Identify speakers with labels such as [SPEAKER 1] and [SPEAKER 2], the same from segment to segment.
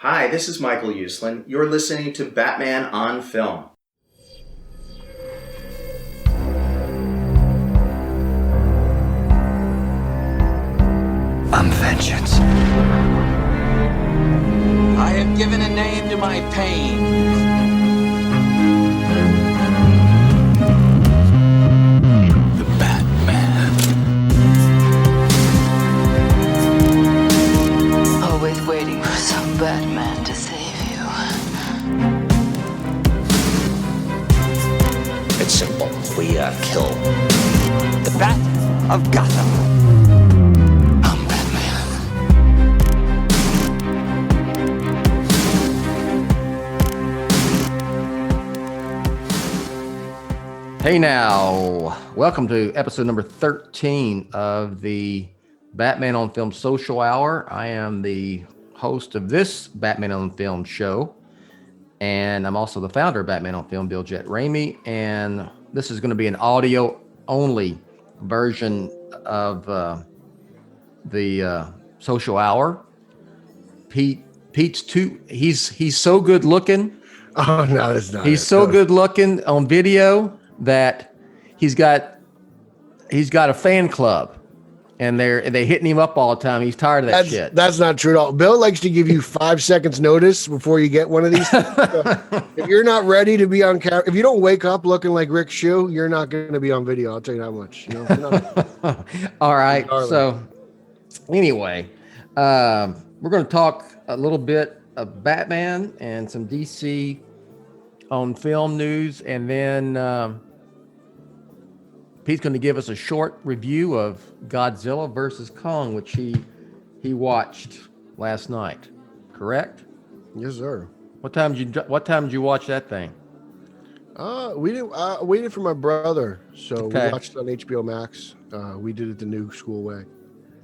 [SPEAKER 1] Hi, this is Michael Uslan. You're listening to Batman on Film.
[SPEAKER 2] I'm vengeance.
[SPEAKER 3] I have given a name to my pain.
[SPEAKER 2] The Batman.
[SPEAKER 4] Always waiting for some Batman to save you.
[SPEAKER 2] It's simple. We kill the Bat of Gotham. I'm Batman.
[SPEAKER 5] Hey now, welcome to episode number 13 of the Batman on Film Social Hour. I am the host of this Batman on Film show, and I'm also the founder of Batman on Film, Jett, Ramey, and this is going to be an audio-only version of the Social Hour. He's so good looking.
[SPEAKER 6] Oh no, that's not.
[SPEAKER 5] He's so good looking on video that he's got a fan club, and they're hitting him up all the time. He's tired of that shit.
[SPEAKER 6] That's not true at all. Bill likes to give you 5 seconds notice before you get one of these. So if you're not ready to be on camera, if you don't wake up looking like Rick Shue, you're not going to be on video. I'll tell you that much. You know?
[SPEAKER 5] All right. So anyway, we're going to talk a little bit of Batman and some DC on film news, and then Pete's going to give us a short review of Godzilla versus Kong, which he watched last night. Correct?
[SPEAKER 6] Yes, sir.
[SPEAKER 5] What time did you watch that thing?
[SPEAKER 6] We didn't waited for my brother, so
[SPEAKER 5] Okay.
[SPEAKER 6] we watched it on HBO Max. We did it the new school way.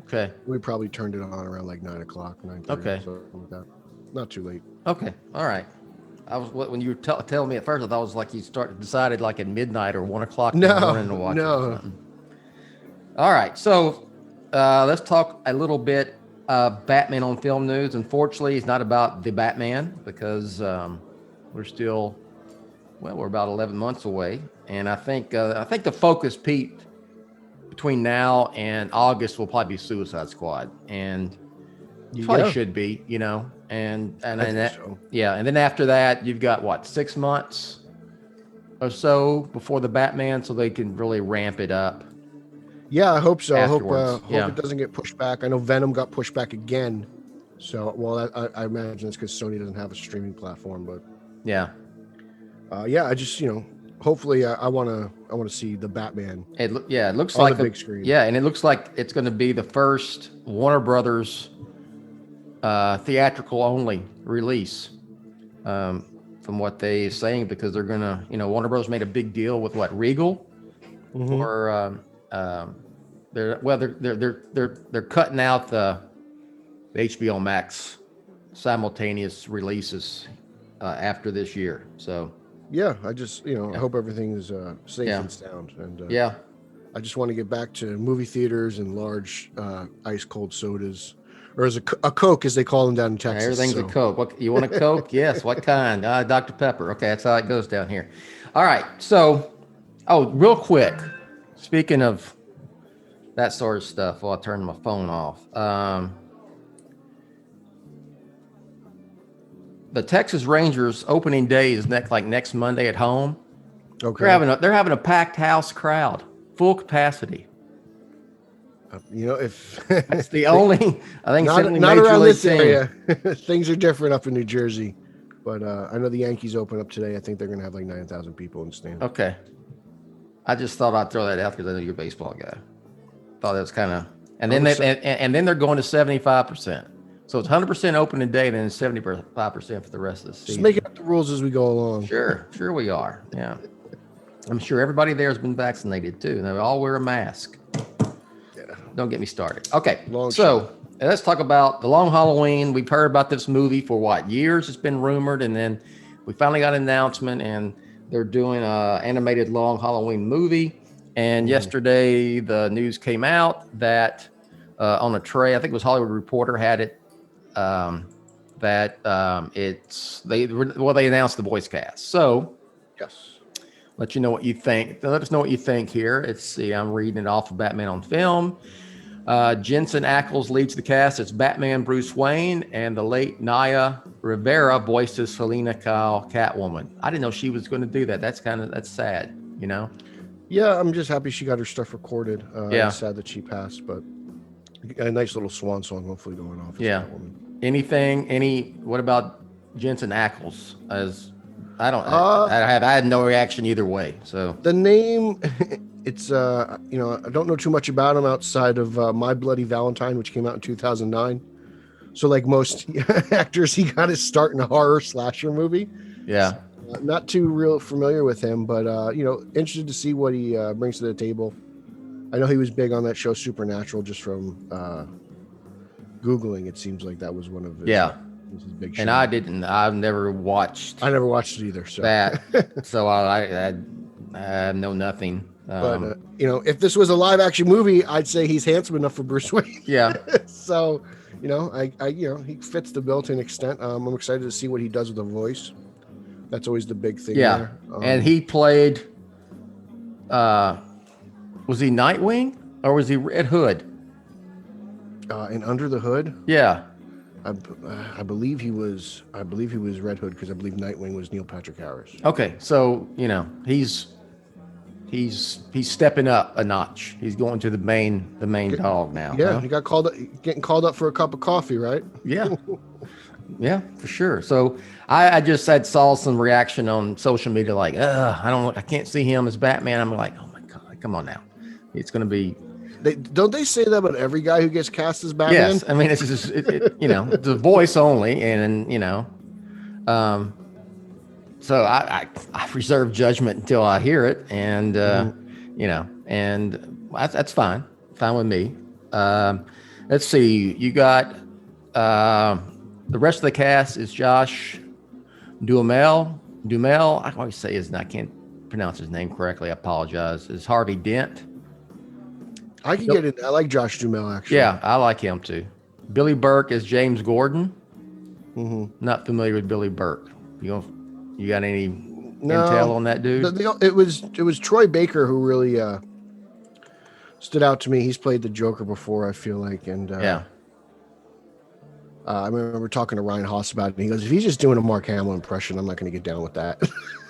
[SPEAKER 5] Okay.
[SPEAKER 6] We probably turned it on around like 9 o'clock, 9:30.
[SPEAKER 5] Okay.
[SPEAKER 6] Something like that. Not too late.
[SPEAKER 5] Okay. All right. When you were telling me at first, I thought it was like you decided like at midnight or 1 o'clock in the morning to watch it or something. All right. So let's talk a little bit Batman on film news. Unfortunately, it's not about the Batman because we're about 11 months away. And I think the focus, Pete, between now and August will probably be Suicide Squad. And probably should be, you know. And then after that, you've got what, 6 months or so before the Batman, so they can really ramp it up.
[SPEAKER 6] Yeah, I hope so. I hope
[SPEAKER 5] Yeah.
[SPEAKER 6] it doesn't get pushed back. I know Venom got pushed back again. So, well, I imagine it's because Sony doesn't have a streaming platform. But
[SPEAKER 5] Yeah,
[SPEAKER 6] I just hopefully I want to see the Batman.
[SPEAKER 5] it looks
[SPEAKER 6] on
[SPEAKER 5] like
[SPEAKER 6] the big screen.
[SPEAKER 5] Yeah, and it looks like it's going to be the first Warner Brothers theatrical only release, from what they're saying, because they're gonna, Warner Bros. Made a big deal with Regal, or they're cutting out the HBO Max simultaneous releases after this year. So
[SPEAKER 6] Yeah, I just I hope everything is safe
[SPEAKER 5] Yeah.
[SPEAKER 6] and sound, and
[SPEAKER 5] yeah,
[SPEAKER 6] I just want to get back to movie theaters and large ice cold sodas, or as a Coke as they call them down in Texas.
[SPEAKER 5] everything's
[SPEAKER 6] so.
[SPEAKER 5] a Coke. What you want a Coke? Yes. What kind? Dr. Pepper. Okay, that's how it goes down here. All right. So, real quick, speaking of that sort of stuff, while I turn my phone off, the Texas Rangers opening day is next Monday at home.
[SPEAKER 6] Okay.
[SPEAKER 5] They're having a packed house crowd, full capacity.
[SPEAKER 6] If
[SPEAKER 5] That's the only, I think,
[SPEAKER 6] not
[SPEAKER 5] only
[SPEAKER 6] around
[SPEAKER 5] major league
[SPEAKER 6] this
[SPEAKER 5] team.
[SPEAKER 6] area, things are different up in New Jersey. But I know the Yankees open up today. I think they're gonna have like 9,000 people in the stand.
[SPEAKER 5] Okay. I just thought I'd throw that out because I know you're a baseball guy. Thought that was kind of, and then then they're going to 75%. So it's 100% opening day, then it's 75% for the rest of the season.
[SPEAKER 6] Just making up the rules as we go along.
[SPEAKER 5] Sure we are. Yeah. I'm sure everybody there has been vaccinated too. And they all wear a mask.
[SPEAKER 6] Yeah.
[SPEAKER 5] Don't get me started. Okay.
[SPEAKER 6] Long
[SPEAKER 5] So let's talk about the Long Halloween. We've heard about this movie for years. It's been rumored, and then we finally got an announcement, and they're doing a animated Long Halloween movie. And yesterday the news came out that on a tray, I think it was Hollywood Reporter had it, that they announced the voice cast. So
[SPEAKER 6] Yes.
[SPEAKER 5] let you know what you think. Let us know what you think here. Let's see. I'm reading it off of Batman on Film. Jensen Ackles leads the cast as Batman Bruce Wayne, and the late Naya Rivera voices Selena Kyle Catwoman. I didn't know she was going to do that. That's sad, you know?
[SPEAKER 6] Yeah, I'm just happy she got her stuff recorded.
[SPEAKER 5] Yeah.
[SPEAKER 6] It's sad that she passed, but a nice little swan song hopefully going off.
[SPEAKER 5] Yeah. What about Jensen Ackles? I had no reaction either way. So
[SPEAKER 6] the name, it's I don't know too much about him outside of My Bloody Valentine, which came out in 2009. So like most actors, he got his start in a horror slasher movie.
[SPEAKER 5] Yeah.
[SPEAKER 6] Not too real familiar with him, but interested to see what he brings to the table. I know he was big on that show Supernatural, just from Googling. It seems like that was one of his, his big shows.
[SPEAKER 5] And I've never watched.
[SPEAKER 6] I never watched it either. So
[SPEAKER 5] that, so I know nothing.
[SPEAKER 6] But if this was a live action movie, I'd say he's handsome enough for Bruce Wayne.
[SPEAKER 5] Yeah.
[SPEAKER 6] So he fits the bill to an extent. I'm excited to see what he does with the voice. That's always the big thing.
[SPEAKER 5] Yeah.
[SPEAKER 6] There.
[SPEAKER 5] And he played. Was he Nightwing or was he Red Hood?
[SPEAKER 6] In Under the Hood.
[SPEAKER 5] Yeah.
[SPEAKER 6] I believe he was Red Hood, because I believe Nightwing was Neil Patrick Harris.
[SPEAKER 5] Okay, so he's stepping up a notch. He's going to the main dog now.
[SPEAKER 6] Yeah,
[SPEAKER 5] huh?
[SPEAKER 6] he got getting called up for a cup of coffee, right?
[SPEAKER 5] Yeah. Yeah, for sure. So I just saw some reaction on social media like, I can't see him as Batman. I'm like, oh my God, come on now. It's going to be.
[SPEAKER 6] Don't they say that about every guy who gets cast as Batman?
[SPEAKER 5] Yes, I mean it's just the voice only, and so I reserve judgment until I hear it, and and that's fine with me. Let's see, you got the rest of the cast is Josh Duhamel. I always say his name. I can't pronounce his name correctly. I apologize. Is Harvey Dent.
[SPEAKER 6] I can get it. I like Josh Duhamel, actually.
[SPEAKER 5] Yeah, I like him too. Billy Burke is James Gordon.
[SPEAKER 6] Mm-hmm.
[SPEAKER 5] Not familiar with Billy Burke. You got any intel on that dude?
[SPEAKER 6] It was Troy Baker who really stood out to me. He's played the Joker before, I feel like, and I remember talking to Ryan Haas about it. And he goes, "If he's just doing a Mark Hamill impression, I'm not going to get down with that."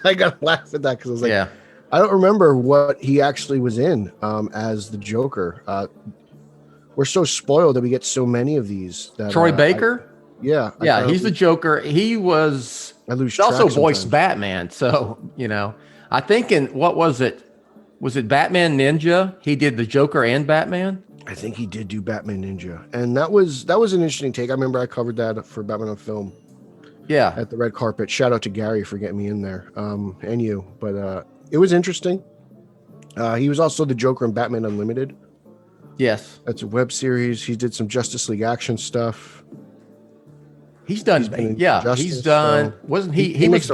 [SPEAKER 6] I got to laugh at that because I was like, I don't remember what he actually was in as the Joker. We're so spoiled that we get so many of these.
[SPEAKER 5] Troy Baker?
[SPEAKER 6] He's
[SPEAKER 5] the Joker. He was also voiced Batman. So, I think what was it? Was it Batman Ninja? He did the Joker and Batman?
[SPEAKER 6] I think he did do Batman Ninja. And that was an interesting take. I remember I covered that for Batman on Film.
[SPEAKER 5] Yeah.
[SPEAKER 6] At the red carpet. Shout out to Gary for getting me in there. And you. But it was interesting. He was also the Joker in Batman Unlimited.
[SPEAKER 5] Yes.
[SPEAKER 6] That's a web series. He did some Justice League action stuff.
[SPEAKER 5] He's done. He's done. Wasn't he? He was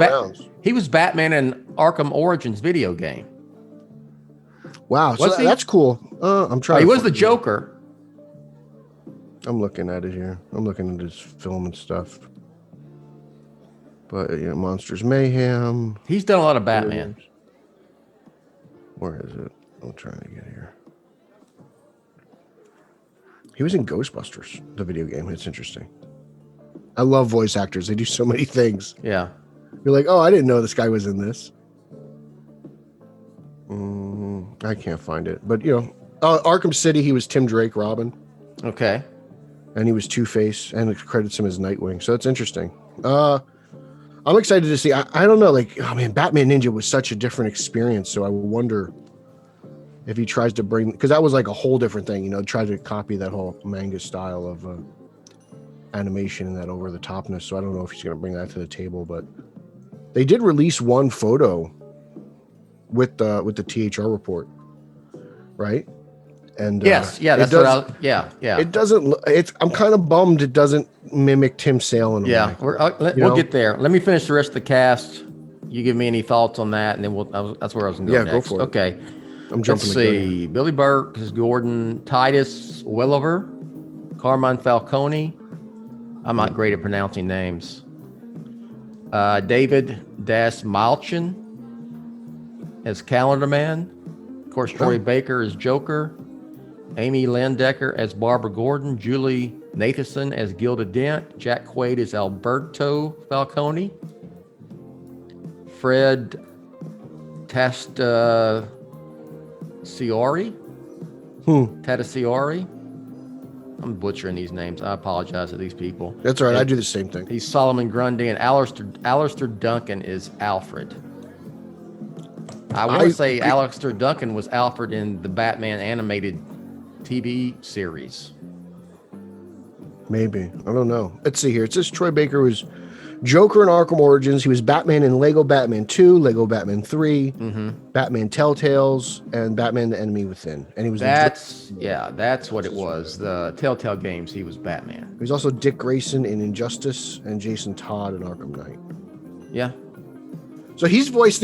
[SPEAKER 5] Batman in Arkham Origins video game.
[SPEAKER 6] Wow. So that's cool. I'm trying.
[SPEAKER 5] He was the Joker.
[SPEAKER 6] I'm looking at it here. I'm looking at his film and stuff. But Monsters Mayhem.
[SPEAKER 5] He's done a lot of Batman.
[SPEAKER 6] Where is it? I'm trying to get here. He was in Ghostbusters, the video game. It's interesting. I love voice actors. They do so many things.
[SPEAKER 5] Yeah.
[SPEAKER 6] You're like, oh, I didn't know this guy was in this. I can't find it. But, Arkham City, he was Tim Drake Robin.
[SPEAKER 5] Okay.
[SPEAKER 6] And he was Two-Face, and it credits him as Nightwing. So it's interesting. I'm excited to see. I don't know. Like, oh man, Batman Ninja was such a different experience. So I wonder if he tries to bring, because that was like a whole different thing, try to copy that whole manga style of animation and that over the topness. So I don't know if he's going to bring that to the table, but they did release one photo with the THR report, right? And
[SPEAKER 5] that's it
[SPEAKER 6] doesn't. I'm kind of bummed it doesn't mimic Tim Sale in a way.
[SPEAKER 5] We'll get there. Let me finish the rest of the cast. You give me any thoughts on that, and then that's where I was going to go next.
[SPEAKER 6] Go for it.
[SPEAKER 5] Okay.
[SPEAKER 6] I'm jumping.
[SPEAKER 5] Let's see. Billy Burke is Gordon, Titus Welliver, Carmine Falcone, I'm not great at pronouncing names. David Das Malchin as Calendar Man. Of course, Troy Baker as Joker. Amy Landecker as Barbara Gordon. Julie Nathanson as Gilda Dent. Jack Quaid as Alberto Falcone. Fred Tastaciore. Tastaciore. I'm butchering these names. I apologize to these people.
[SPEAKER 6] That's all right. I do the same thing.
[SPEAKER 5] He's Solomon Grundy, and Alistair Duncan is Alfred. I want to say Alistair Duncan was Alfred in the Batman animated TV series.
[SPEAKER 6] Maybe. I don't know. Let's see here. It says Troy Baker was Joker in Arkham Origins. He was Batman in Lego Batman 2, Lego Batman 3, Batman Telltales, and Batman the Enemy Within. And he was
[SPEAKER 5] that's what it was. The Telltale games. He was Batman.
[SPEAKER 6] He was also Dick Grayson in Injustice and Jason Todd in Arkham Knight.
[SPEAKER 5] Yeah.
[SPEAKER 6] So he's voiced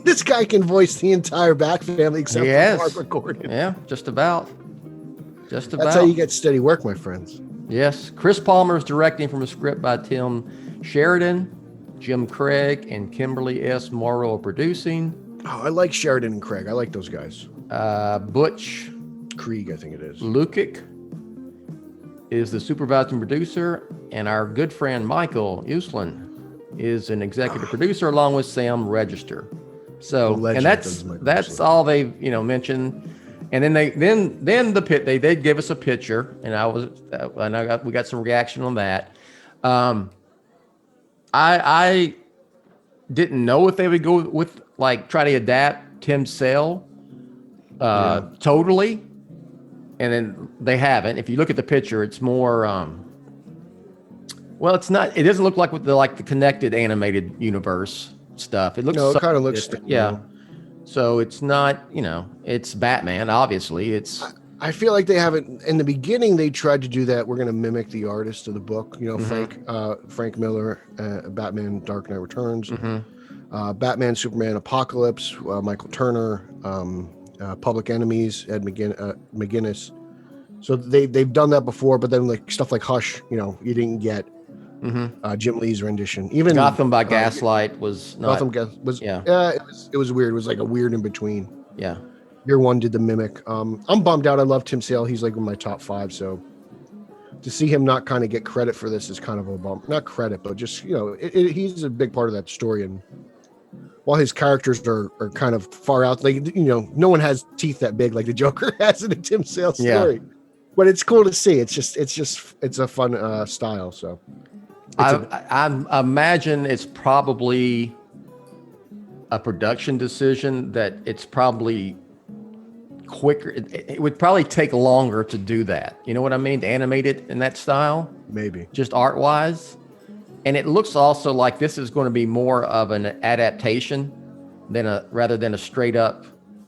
[SPEAKER 6] this guy can voice the entire Bat family except for Barbara Gordon.
[SPEAKER 5] Yeah, just about. Just about.
[SPEAKER 6] That's how you get steady work, my friends.
[SPEAKER 5] Yes. Chris Palmer is directing from a script by Tim Sheridan. Jim Craig and Kimberly S. Morrow are producing.
[SPEAKER 6] Oh, I like Sheridan and Craig. I like those guys.
[SPEAKER 5] Butch
[SPEAKER 6] Krieg, I think it is.
[SPEAKER 5] Lukic is the supervising producer, and our good friend Michael Uslan is an executive producer along with Sam Register. So, and that's all they've mentioned. And then they did give us a picture, and we got some reaction on that. I didn't know if they would go with try to adapt Tim Sale totally, and then they haven't. If you look at the picture, it's more it's not. It doesn't look like with the connected animated universe stuff. It looks
[SPEAKER 6] it kind of looks
[SPEAKER 5] So it's not, it's Batman. Obviously,
[SPEAKER 6] I feel like they haven't. In the beginning, they tried to do that. We're going to mimic the artist of the book. Frank Miller, Batman: Dark Knight Returns, Batman, Superman, Apocalypse, Michael Turner, Public Enemies, Ed McGuinness. So they've done that before, but then stuff like Hush, you didn't get Jim Lee's rendition. Even
[SPEAKER 5] Gotham by Gaslight was not.
[SPEAKER 6] It was weird. It was like a weird in between.
[SPEAKER 5] Yeah.
[SPEAKER 6] Year one did the mimic. I'm bummed out. I love Tim Sale. He's in my top 5. So to see him not kind of get credit for this is kind of a bump. Not credit, but just he's a big part of that story. And while his characters are kind of far out, no one has teeth that big like the Joker has in a Tim Sale story. Yeah. But it's cool to see. It's a fun style. So.
[SPEAKER 5] I imagine it's probably a production decision that it's probably quicker. It would probably take longer to do that. You know what I mean? To animate it in that style. Maybe. Just art wise. And it looks also like this is going to be more of an adaptation rather than a straight up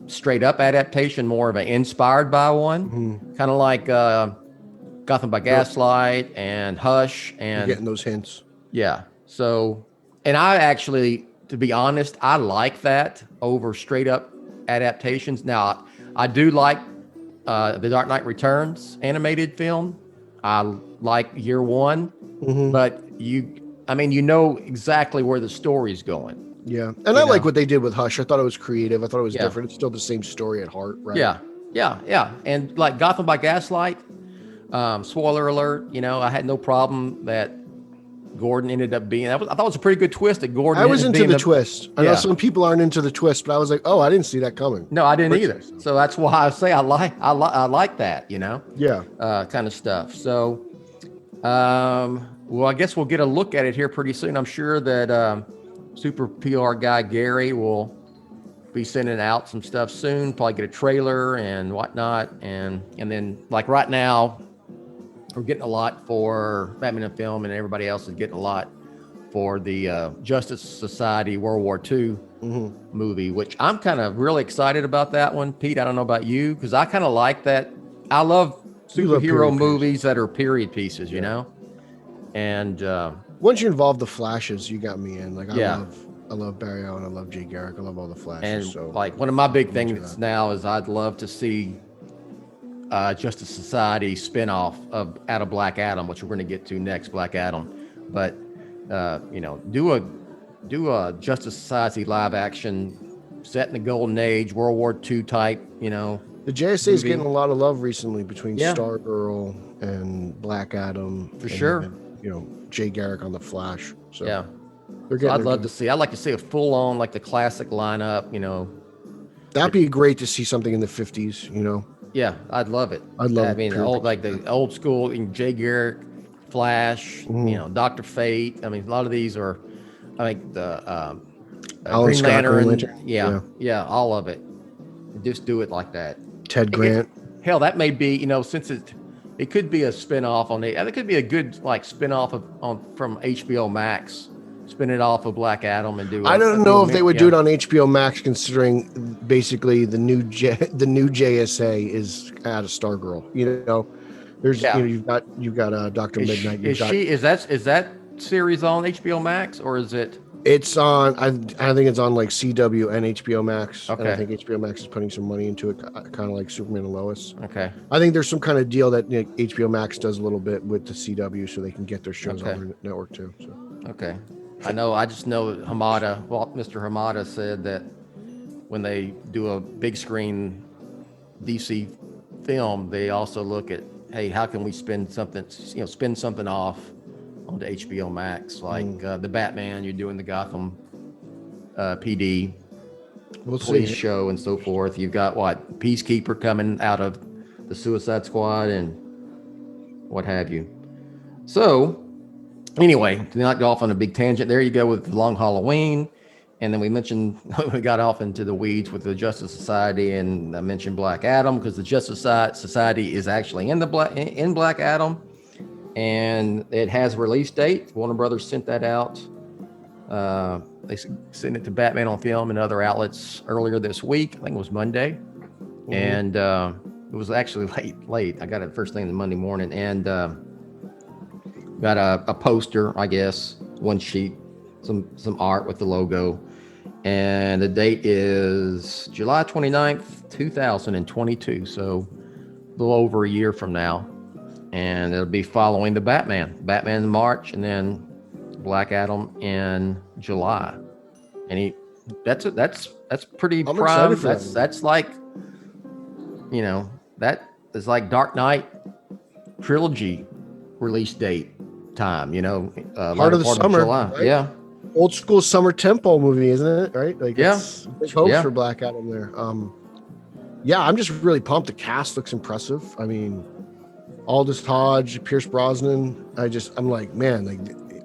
[SPEAKER 5] adaptation, more of an inspired by one. Kind of like Gotham by Gaslight and Hush, and
[SPEAKER 6] you're getting those hints.
[SPEAKER 5] Yeah. So, and I actually, to be honest, I like that over straight up adaptations. Now, I do like the Dark Knight Returns animated film. I like Year One, but you know exactly where the story's going.
[SPEAKER 6] Yeah, and I like what they did with Hush. I thought it was creative. I thought it was different. It's still the same story at heart, right?
[SPEAKER 5] Yeah. And like Gotham by Gaslight. Spoiler alert, I had no problem that Gordon ended up being. I thought it was a pretty good twist that Gordon.
[SPEAKER 6] I was into the twist. I know some people aren't into the twist, but I was like, oh, I didn't see that coming.
[SPEAKER 5] No, I didn't either. So that's why I say I like that, kind of stuff. So, well, I guess we'll get a look at it here pretty soon. I'm sure that super PR guy Gary will be sending out some stuff soon. Probably get a trailer and whatnot, and then right now. We're getting a lot for Batman and Film, and everybody else is getting a lot for the Justice Society World War II movie, which I'm kind of really excited about that one. Pete, I don't know about you, because I kind of like that. I love superhero movies that are period pieces, you know? And
[SPEAKER 6] once you involve the Flashes, you got me in. I love Barry Allen. I love Jay Garrick. I love all the Flashes.
[SPEAKER 5] And one of my big things now is I'd love to see Justice Society spinoff out of Black Adam, which we're going to get to next, Black Adam. But you know, do a Justice Society live action set in the golden age, World War II type. You know,
[SPEAKER 6] the JSA is
[SPEAKER 5] movie.
[SPEAKER 6] getting a lot of love recently between
[SPEAKER 5] Yeah.
[SPEAKER 6] Stargirl and Black Adam.
[SPEAKER 5] For sure.
[SPEAKER 6] And, you know, Jay Garrick on the Flash. So
[SPEAKER 5] Yeah.
[SPEAKER 6] they're
[SPEAKER 5] So
[SPEAKER 6] getting.
[SPEAKER 5] I'd love to see. I'd like to see a full on like the classic lineup. You know.
[SPEAKER 6] That'd be great to see something in the 50s. You know.
[SPEAKER 5] Yeah, I'd love it.
[SPEAKER 6] I'd love
[SPEAKER 5] I mean,
[SPEAKER 6] pure
[SPEAKER 5] old, like the old school Jay Garrick, Flash,
[SPEAKER 6] Mm-hmm.
[SPEAKER 5] you know, Dr. Fate. I mean, a lot of these are, I think the
[SPEAKER 6] Alan
[SPEAKER 5] Green
[SPEAKER 6] Scott, Green
[SPEAKER 5] Lantern.
[SPEAKER 6] Lantern.
[SPEAKER 5] Yeah, all of it. Just do it like that.
[SPEAKER 6] Ted Grant.
[SPEAKER 5] Hell, that may be, you know, since it could be a spin-off on it could be a good like spin-off from HBO Max. Spin it off of Black Adam and do.
[SPEAKER 6] I don't know if they would do it on HBO Max, considering basically the new JSA is out of Stargirl. You know, there's you know, you've got Dr. Midnight.
[SPEAKER 5] Is that series on HBO Max or is it?
[SPEAKER 6] It's on. I think it's on like CW and HBO Max.
[SPEAKER 5] Okay.
[SPEAKER 6] And I think HBO Max is putting some money into it, kind of like Superman and Lois.
[SPEAKER 5] Okay.
[SPEAKER 6] I think there's some kind of deal that HBO Max does a little bit with the CW, so they can get their shows on their network too. So.
[SPEAKER 5] Okay. I just know Hamada, Mr. Hamada said that when they do a big screen DC film, they also look at, hey, how can we spin something off onto HBO Max, like the Batman, you're doing the Gotham PD police show and so forth. You've got Peacekeeper coming out of the Suicide Squad and what have you. So anyway, to not go off on a big tangent, there you go with Long Halloween. And then we mentioned, we got off into the weeds with the Justice Society, and I mentioned Black Adam because the Justice Society is actually in Black Adam, and it has a release date. Warner Brothers sent that out. They sent it to Batman on Film and other outlets earlier this week. I think it was Monday. Mm-hmm. And it was actually late. I got it first thing the Monday morning, and got a poster, I guess, one sheet, some art with the logo. And the date is July 29th, 2022. So a little over a year from now. And it'll be following the Batman in March, and then Black Adam in July. And that's pretty
[SPEAKER 6] I'm
[SPEAKER 5] prime.
[SPEAKER 6] excited for that.
[SPEAKER 5] That's like, you know, that is like Dark Knight trilogy release date time, you know,
[SPEAKER 6] Part of the summer,
[SPEAKER 5] July.
[SPEAKER 6] right?
[SPEAKER 5] Yeah.
[SPEAKER 6] Old school summer tempo movie, isn't it? Right? Like,
[SPEAKER 5] Yeah.
[SPEAKER 6] Big hopes
[SPEAKER 5] Yeah.
[SPEAKER 6] for Black Adam there. Yeah, I'm just really pumped. The cast looks impressive. I mean, Aldous Hodge, Pierce Brosnan. I'm like, man, like,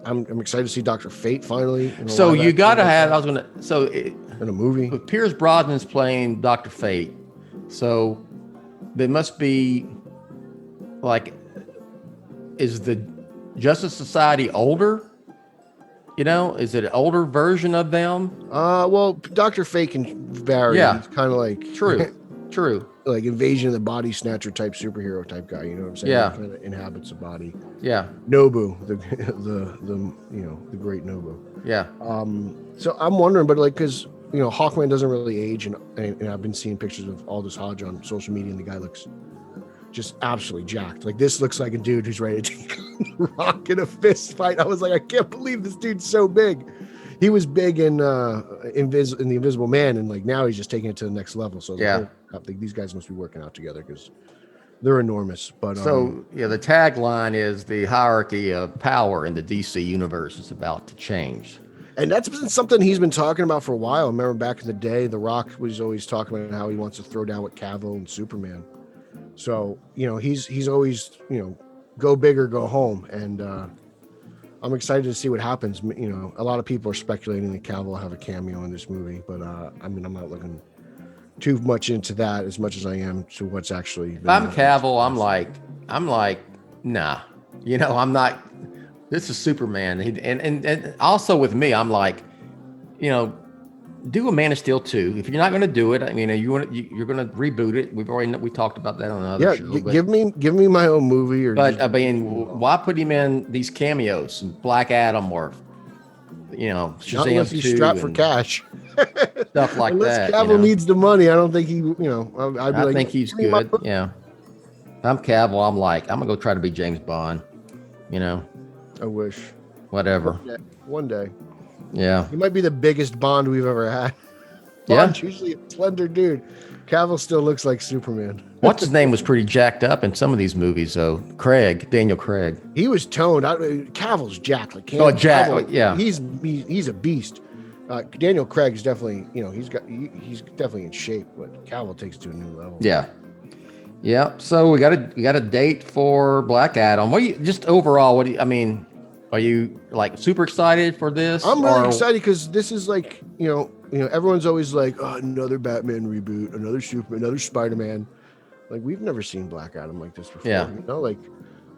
[SPEAKER 6] I'm excited to see Dr. Fate finally.
[SPEAKER 5] So you got to have.
[SPEAKER 6] in a movie.
[SPEAKER 5] With Pierce Brosnan's playing Dr. Fate, so there must be like, is the Justice Society older? You know, is it an older version of them?
[SPEAKER 6] Well, Dr. Fate can vary.
[SPEAKER 5] Yeah.
[SPEAKER 6] He's kind of like
[SPEAKER 5] True.
[SPEAKER 6] like Invasion of the Body Snatcher type superhero type guy. You know what I'm saying?
[SPEAKER 5] Yeah.
[SPEAKER 6] He kind of inhabits a body.
[SPEAKER 5] Yeah.
[SPEAKER 6] Nobu, the the great Nobu.
[SPEAKER 5] Yeah.
[SPEAKER 6] So I'm wondering, but like, because Hawkman doesn't really age, and I've been seeing pictures of Aldous Hodge on social media, and the guy looks just absolutely jacked. Like, this looks like a dude who's ready to take on the Rock in a fist fight. I was like, I can't believe this dude's so big. He was big in the Invisible Man, and like now he's just taking it to the next level. So I think these guys must be working out together because they're enormous. But
[SPEAKER 5] so the tagline is the hierarchy of power in the DC universe is about to change.
[SPEAKER 6] And that's been something he's been talking about for a while. I remember back in the day, The Rock was always talking about how he wants to throw down with Cavill and Superman. So, he's always, go big or go home. And I'm excited to see what happens. A lot of people are speculating that Cavill will have a cameo in this movie, but I'm not looking too much into that as much as I am to what's actually.
[SPEAKER 5] If I'm Cavill, I'm like, nah. I'm not. This is Superman, and also with me, I'm like, do a Man of Steel 2. If you're not going to do it, I mean, you're going to reboot it. We talked about that on another show.
[SPEAKER 6] Give me my own movie.
[SPEAKER 5] But I mean, why put him in these cameos, Black Adam or Shazam
[SPEAKER 6] not unless he's
[SPEAKER 5] 2
[SPEAKER 6] strapped for cash,
[SPEAKER 5] stuff like
[SPEAKER 6] unless
[SPEAKER 5] that.
[SPEAKER 6] Cavill needs the money, I don't think he.
[SPEAKER 5] I think he's good. Yeah. I'm Cavill. I'm like, I'm gonna go try to be James Bond. You know,
[SPEAKER 6] I wish.
[SPEAKER 5] whatever.
[SPEAKER 6] One day.
[SPEAKER 5] Yeah.
[SPEAKER 6] He might be the biggest Bond we've ever had.
[SPEAKER 5] Yeah.
[SPEAKER 6] Bond's usually a slender dude. Cavill still looks like Superman.
[SPEAKER 5] What's his name was pretty jacked up in some of these movies, though. Daniel Craig.
[SPEAKER 6] He was toned. Cavill's jacked. Like
[SPEAKER 5] Jack.
[SPEAKER 6] Cavill,
[SPEAKER 5] Yeah.
[SPEAKER 6] He's a beast. Daniel Craig's definitely, he's definitely in shape, but Cavill takes it to a new level.
[SPEAKER 5] Yeah. Yeah. So we got a date for Black Adam. Just overall? Are you like super excited for this?
[SPEAKER 6] I'm really excited because this is like, everyone's always like, oh, another Batman reboot, another Superman, another Spider-Man. Like, we've never seen Black Adam like this before.
[SPEAKER 5] Yeah.
[SPEAKER 6] Like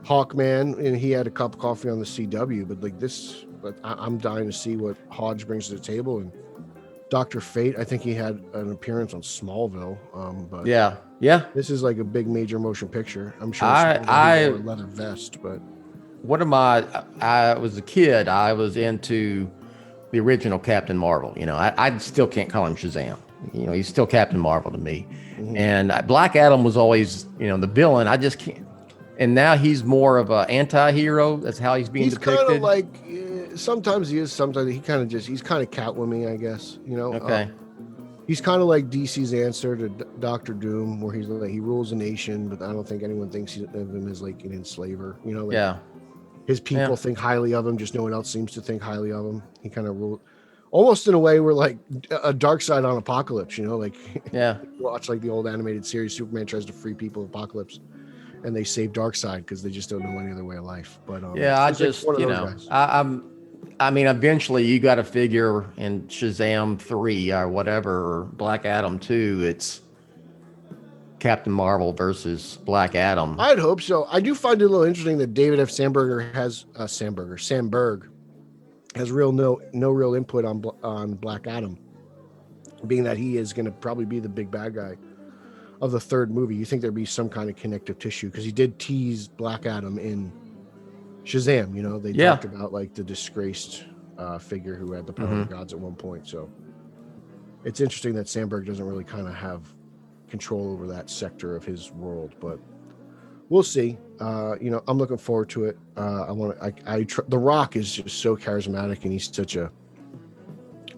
[SPEAKER 6] Hawkman, and he had a cup of coffee on the CW, but like this, I'm dying to see what Hodge brings to the table. And Dr. Fate, I think he had an appearance on Smallville. But
[SPEAKER 5] yeah,
[SPEAKER 6] this is like a big major motion picture. I'm sure
[SPEAKER 5] I
[SPEAKER 6] wore a leather vest, but
[SPEAKER 5] I was a kid. I was into the original Captain Marvel. I still can't call him Shazam. He's still Captain Marvel to me. Mm-hmm. And Black Adam was always, the villain. I just can't. And now he's more of an anti-hero. That's how he's being depicted.
[SPEAKER 6] He's kind of like, sometimes he is, sometimes he's kind of Catwoman, I guess.
[SPEAKER 5] Okay.
[SPEAKER 6] He's kind of like DC's answer to Doctor Doom, where he's like, he rules a nation, but I don't think anyone thinks of him as like an enslaver.
[SPEAKER 5] Yeah.
[SPEAKER 6] His people think highly of him, just no one else seems to think highly of him. He kind of ruled, almost in a way where like a dark side on Apocalypse,
[SPEAKER 5] Yeah.
[SPEAKER 6] Watch like the old animated series, Superman tries to free people of Apocalypse, and they save Darkseid because they just don't know any other way of life. But
[SPEAKER 5] eventually you got to figure in Shazam 3 or whatever, or Black Adam 2, it's Captain Marvel versus Black Adam.
[SPEAKER 6] I'd hope so. I do find it a little interesting that David F. Sandberg has no real input on Black Adam, being that he is going to probably be the big bad guy of the third movie. You think there'd be some kind of connective tissue, because he did tease Black Adam in Shazam. They talked about like the disgraced figure who had the power of the gods at one point. So it's interesting that Sandberg doesn't really kind of have control over that sector of his world, but we'll see. I'm looking forward to it. The Rock is just so charismatic, and he's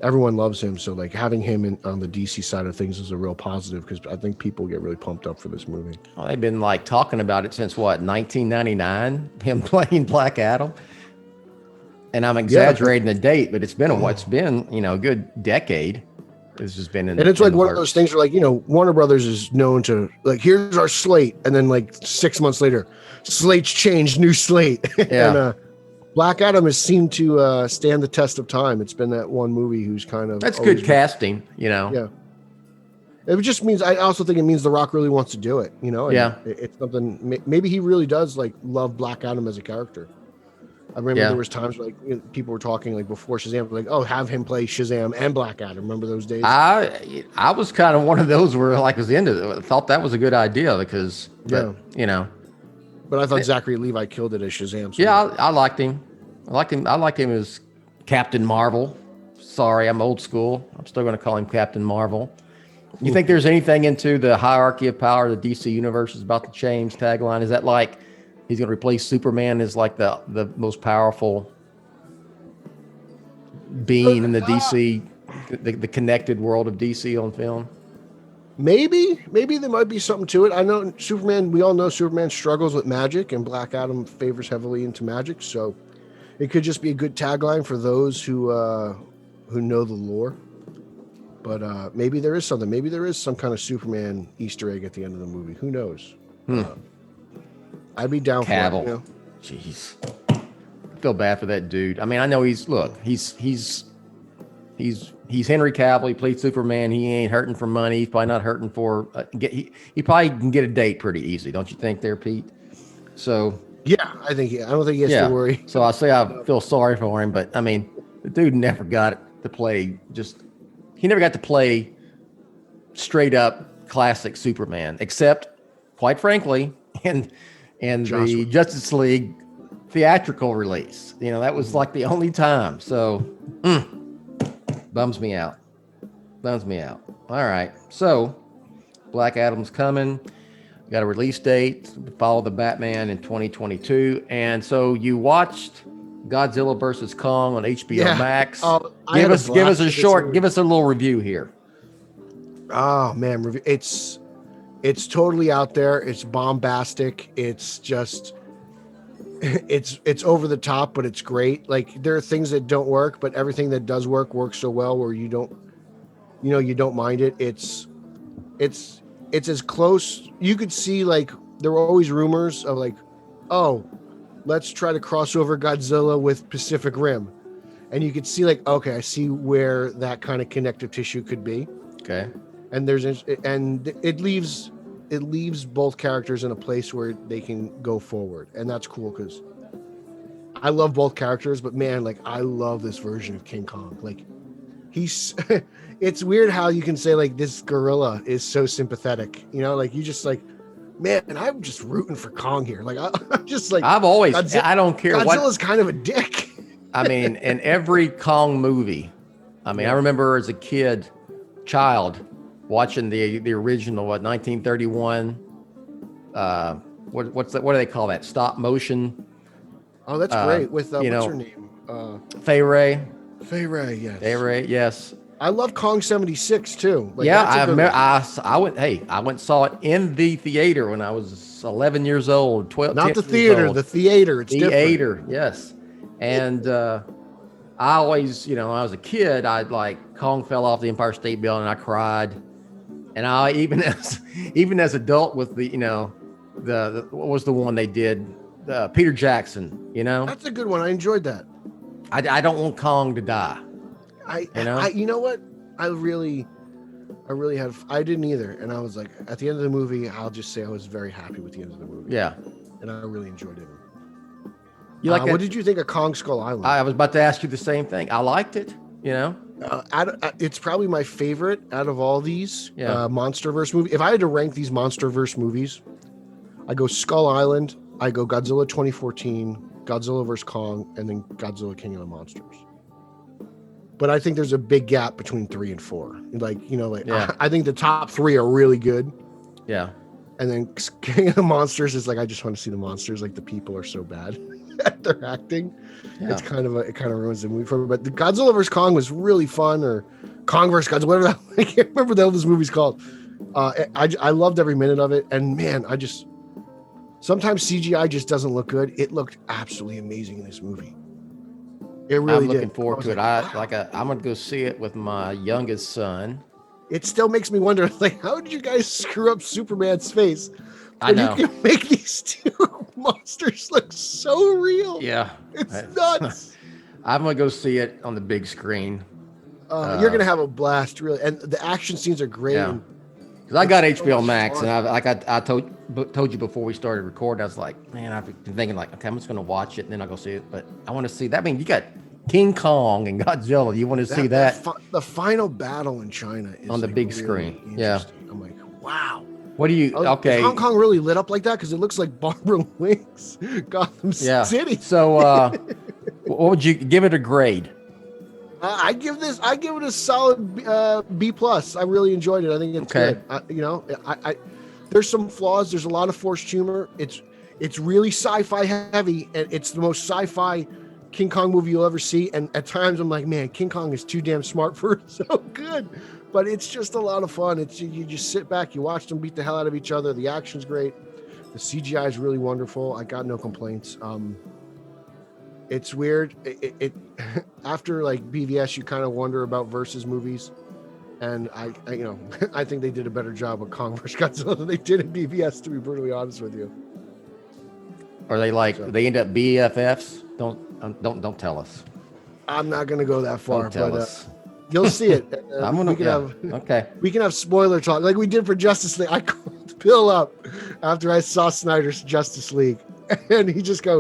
[SPEAKER 6] everyone loves him. So like having him on the DC side of things is a real positive, because I think people get really pumped up for this movie.
[SPEAKER 5] Well, they've been like talking about it since 1999, him playing Black Adam. And I'm exaggerating the date, but it's been a good decade. This has been
[SPEAKER 6] and it's like one of those things where, like, Warner Brothers is known to, like, here's our slate, and then like 6 months later, slate's changed, new slate.
[SPEAKER 5] Yeah.
[SPEAKER 6] And Black Adam has seemed to stand the test of time. It's been that one movie who's kind of
[SPEAKER 5] that's good casting,
[SPEAKER 6] Yeah. It just means, I also think it means The Rock really wants to do it, and it's something, maybe he really does like love Black Adam as a character. I remember there was times like people were talking like before Shazam, like, oh, have him play Shazam and Black Adam. Remember those days?
[SPEAKER 5] I was kind of one of those where like was into it. I thought that was a good idea because, But
[SPEAKER 6] I thought Zachary Levi killed it as Shazam. So
[SPEAKER 5] I liked him. I liked him as Captain Marvel. Sorry, I'm old school. I'm still going to call him Captain Marvel. You think there's anything into the hierarchy of power the DC universe is about to change tagline? Is that like he's going to replace Superman as like the most powerful being in the DC, the connected world of DC on film?
[SPEAKER 6] Maybe there might be something to it. I know Superman, we all know Superman struggles with magic, and Black Adam favors heavily into magic. So it could just be a good tagline for those who know the lore. But maybe there is something. Maybe there is some kind of Superman Easter egg at the end of the movie. Who knows? I'd be down
[SPEAKER 5] Cavill.
[SPEAKER 6] for it.
[SPEAKER 5] Jeez, I feel bad for that dude. I mean, I know he's Henry Cavill. He played Superman. He ain't hurting for money. He's probably not hurting for he probably can get a date pretty easy, don't you think, there, Pete? So
[SPEAKER 6] yeah, I don't think he has to worry.
[SPEAKER 5] So I feel sorry for him, but I mean, the dude never got to play. He never got to play straight up classic Superman, except, quite frankly, in the Justice League theatrical release. That was like the only time. So bums me out. All right. So Black Adam's coming. got a release date. Follow the Batman in 2022. And so you watched Godzilla versus Kong on HBO Max.
[SPEAKER 6] Oh,
[SPEAKER 5] give us a short, give us a little review here.
[SPEAKER 6] Oh man, it's totally out there. It's bombastic. It's just it's over the top, but it's great. Like there are things that don't work, but everything that does work works so well where you don't mind it. It's as close. You could see like there were always rumors of like, oh, let's try to cross over Godzilla with Pacific Rim. And you could see like, okay, I see where that kind of connective tissue could be.
[SPEAKER 5] Okay.
[SPEAKER 6] And it leaves both characters in a place where they can go forward. And that's cool because I love both characters, but man, like I love this version of King Kong. Like he's it's weird how you can say like this gorilla is so sympathetic, like you just like, man, I'm just rooting for Kong here. Like I'm just like
[SPEAKER 5] I've always I don't care what
[SPEAKER 6] Godzilla's kind of a dick.
[SPEAKER 5] I mean, in every Kong movie, I remember as a child watching the original 1931 what do they call that, stop motion?
[SPEAKER 6] Oh, that's great with what's her name?
[SPEAKER 5] Fay Wray,
[SPEAKER 6] yes.
[SPEAKER 5] Fay Wray, yes.
[SPEAKER 6] I love Kong 76 too. Like,
[SPEAKER 5] yeah, I went and saw it in the theater when I was 11 years old, 12.
[SPEAKER 6] Not the theater, the theater. It's
[SPEAKER 5] theater,
[SPEAKER 6] different.
[SPEAKER 5] yes. And I always, when I was a kid, I'd like Kong fell off the Empire State Building, and I cried. And I even as adult with the what was the one they did, Peter Jackson,
[SPEAKER 6] That's a good one. I enjoyed that.
[SPEAKER 5] I don't want Kong to die.
[SPEAKER 6] You know what? I really didn't either. And I was like, at the end of the movie, I'll just say I was very happy with the end of the movie.
[SPEAKER 5] Yeah.
[SPEAKER 6] And I really enjoyed it.
[SPEAKER 5] What
[SPEAKER 6] did you think of Kong Skull Island?
[SPEAKER 5] I was about to ask you the same thing. I liked it,
[SPEAKER 6] it's probably my favorite out of all these MonsterVerse movies. If I had to rank these MonsterVerse movies, I go Skull Island, I go Godzilla 2014, Godzilla vs. Kong, and then Godzilla King of the Monsters. But I think there's a big gap between 3 and 4. I think the top 3 are really good.
[SPEAKER 5] Yeah.
[SPEAKER 6] And then King of the Monsters is like, I just want to see the monsters. Like the people are so bad at their acting. Yeah. It kind of ruins the movie for me. But the Godzilla vs. Kong was really fun, or Kong vs. Godzilla, whatever that, I can't remember the hell this movie's called. I loved every minute of it. And man, sometimes CGI just doesn't look good. It looked absolutely amazing in this movie. It really did.
[SPEAKER 5] I'm looking forward to it. I'm going to go see it with my youngest son.
[SPEAKER 6] It still makes me wonder, like, how did you guys screw up Superman's face?
[SPEAKER 5] I know.
[SPEAKER 6] You can make these two monsters look so real.
[SPEAKER 5] Yeah.
[SPEAKER 6] It's nuts.
[SPEAKER 5] I'm going to go see it on the big screen.
[SPEAKER 6] You're going to have a blast, really. And the action scenes are great.
[SPEAKER 5] Yeah. Because I got HBO Max, and I told you before we started recording, I was like, man, I've been thinking like, okay, I'm just going to watch it, and then I'll go see it. But I want to see that. I mean, you got King Kong and Godzilla. You want to see that?
[SPEAKER 6] The final battle in China is
[SPEAKER 5] on the big screen. Yeah.
[SPEAKER 6] I'm like, wow.
[SPEAKER 5] What do you? Okay.
[SPEAKER 6] Is Hong Kong really lit up like that? Because it looks like Barbara Link's Gotham City.
[SPEAKER 5] So, what would you give it a grade?
[SPEAKER 6] I give it a solid B plus. I really enjoyed it. I think it's good. I there's some flaws. There's a lot of forced humor. It's really sci-fi heavy, and it's the most sci-fi King Kong movie you'll ever see. And at times I'm like, man, King Kong is too damn smart for it. So good, but it's just a lot of fun. You just sit back, you watch them beat the hell out of each other. The action's great. The CGI is really wonderful. I got no complaints. It's weird. It after like BVS, you kind of wonder about versus movies, and I I think they did a better job with Kong vs. Godzilla than they did in BVS. To be brutally honest with you.
[SPEAKER 5] Are they they end up BFFs? Don't tell us.
[SPEAKER 6] I'm not gonna go that far,
[SPEAKER 5] Don't tell
[SPEAKER 6] but
[SPEAKER 5] us.
[SPEAKER 6] You'll see it. We can have spoiler talk like we did for Justice League. I called Bill up after I saw Snyder's Justice League. And he goes, I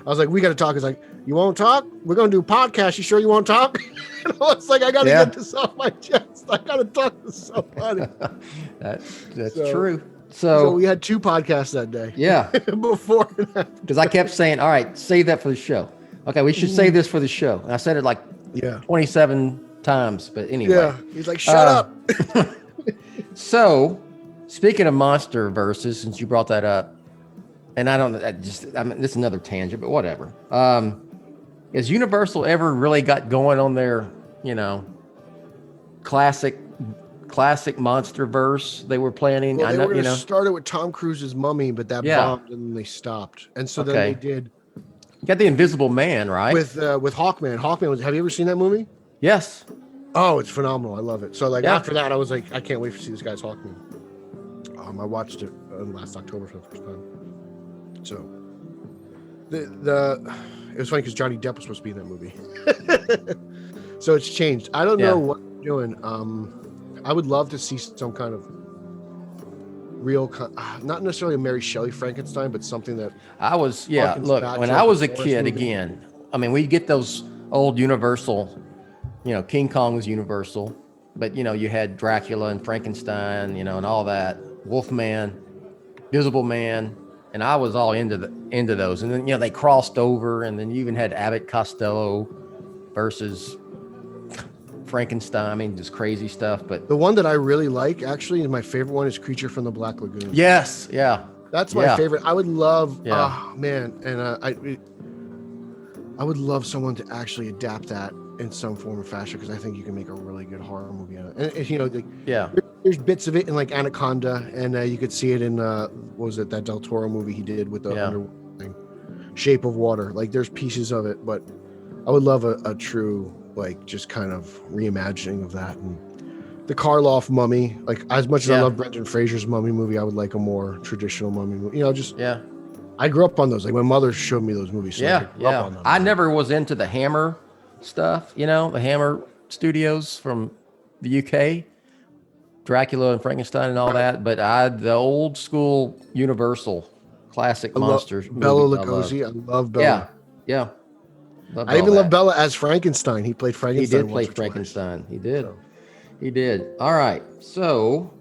[SPEAKER 6] was like, we got to talk. He's like, you won't talk? We're going to do a podcast. You sure you won't talk? And I was like, I got to get this off my chest. I got to talk to somebody.
[SPEAKER 5] That's true.
[SPEAKER 6] So we had 2 podcasts that day.
[SPEAKER 5] Yeah.
[SPEAKER 6] Before and after.
[SPEAKER 5] Because I kept saying, all right, save that for the show. Okay, we should save this for the show. And I said it like 27 times. But anyway.
[SPEAKER 6] Yeah. He's like, shut up.
[SPEAKER 5] So Speaking of monster verses, since you brought that up, and I mean, this is another tangent, but whatever. Has Universal ever really got going on their, classic monster verse they were planning?
[SPEAKER 6] Well,
[SPEAKER 5] I
[SPEAKER 6] they
[SPEAKER 5] know,
[SPEAKER 6] were going to start it with Tom Cruise's Mummy, but that
[SPEAKER 5] Yeah.
[SPEAKER 6] bombed and then they stopped. And so then
[SPEAKER 5] Okay.
[SPEAKER 6] they did
[SPEAKER 5] You got the Invisible Man, right?
[SPEAKER 6] with Hawkman. Have you ever seen that movie?
[SPEAKER 5] Yes.
[SPEAKER 6] Oh, it's phenomenal. I love it. So
[SPEAKER 5] Yeah.
[SPEAKER 6] after that, I was like, I can't wait to see this guy's Hawkman. I watched it last October for the first time. So it was funny because Johnny Depp was supposed to be in that movie. So it's changed. I don't know what they're doing. I would love to see some kind of real, not necessarily a Mary Shelley Frankenstein, but something that
[SPEAKER 5] Look, when I was a kid, again, I mean, we get those old Universal, King Kong was Universal, but you had Dracula and Frankenstein, and all that, Wolfman, Invisible Man, and I was all into those. And then they crossed over, and then you even had Abbott Costello versus Frankenstein. I mean, just crazy stuff. But
[SPEAKER 6] the one that I really like, actually, and my favorite one is Creature from the Black Lagoon.
[SPEAKER 5] Yes, yeah,
[SPEAKER 6] that's my favorite. I would love,
[SPEAKER 5] Yeah.
[SPEAKER 6] oh man, and I would love someone to actually adapt that in some form or fashion because I think you can make a really good horror movie out of it. And there's bits of it in like Anaconda, and you could see it in what was it, that Del Toro movie he did with the underwater thing, Shape of Water. Like there's pieces of it, but I would love a true like just kind of reimagining of that. And the Karloff Mummy, like as much as I love Brendan Fraser's Mummy movie, I would like a more traditional Mummy movie. I grew up on those. Like my mother showed me those movies. So I grew up on them.
[SPEAKER 5] I never was into the Hammer stuff, the Hammer Studios from the UK, Dracula and Frankenstein and all that. But the old school Universal classic monsters.
[SPEAKER 6] Bela Lugosi. I love Bela.
[SPEAKER 5] Yeah.
[SPEAKER 6] I even love Bela as Frankenstein. He played Frankenstein.
[SPEAKER 5] He did play Frankenstein. He did. He did. All right. So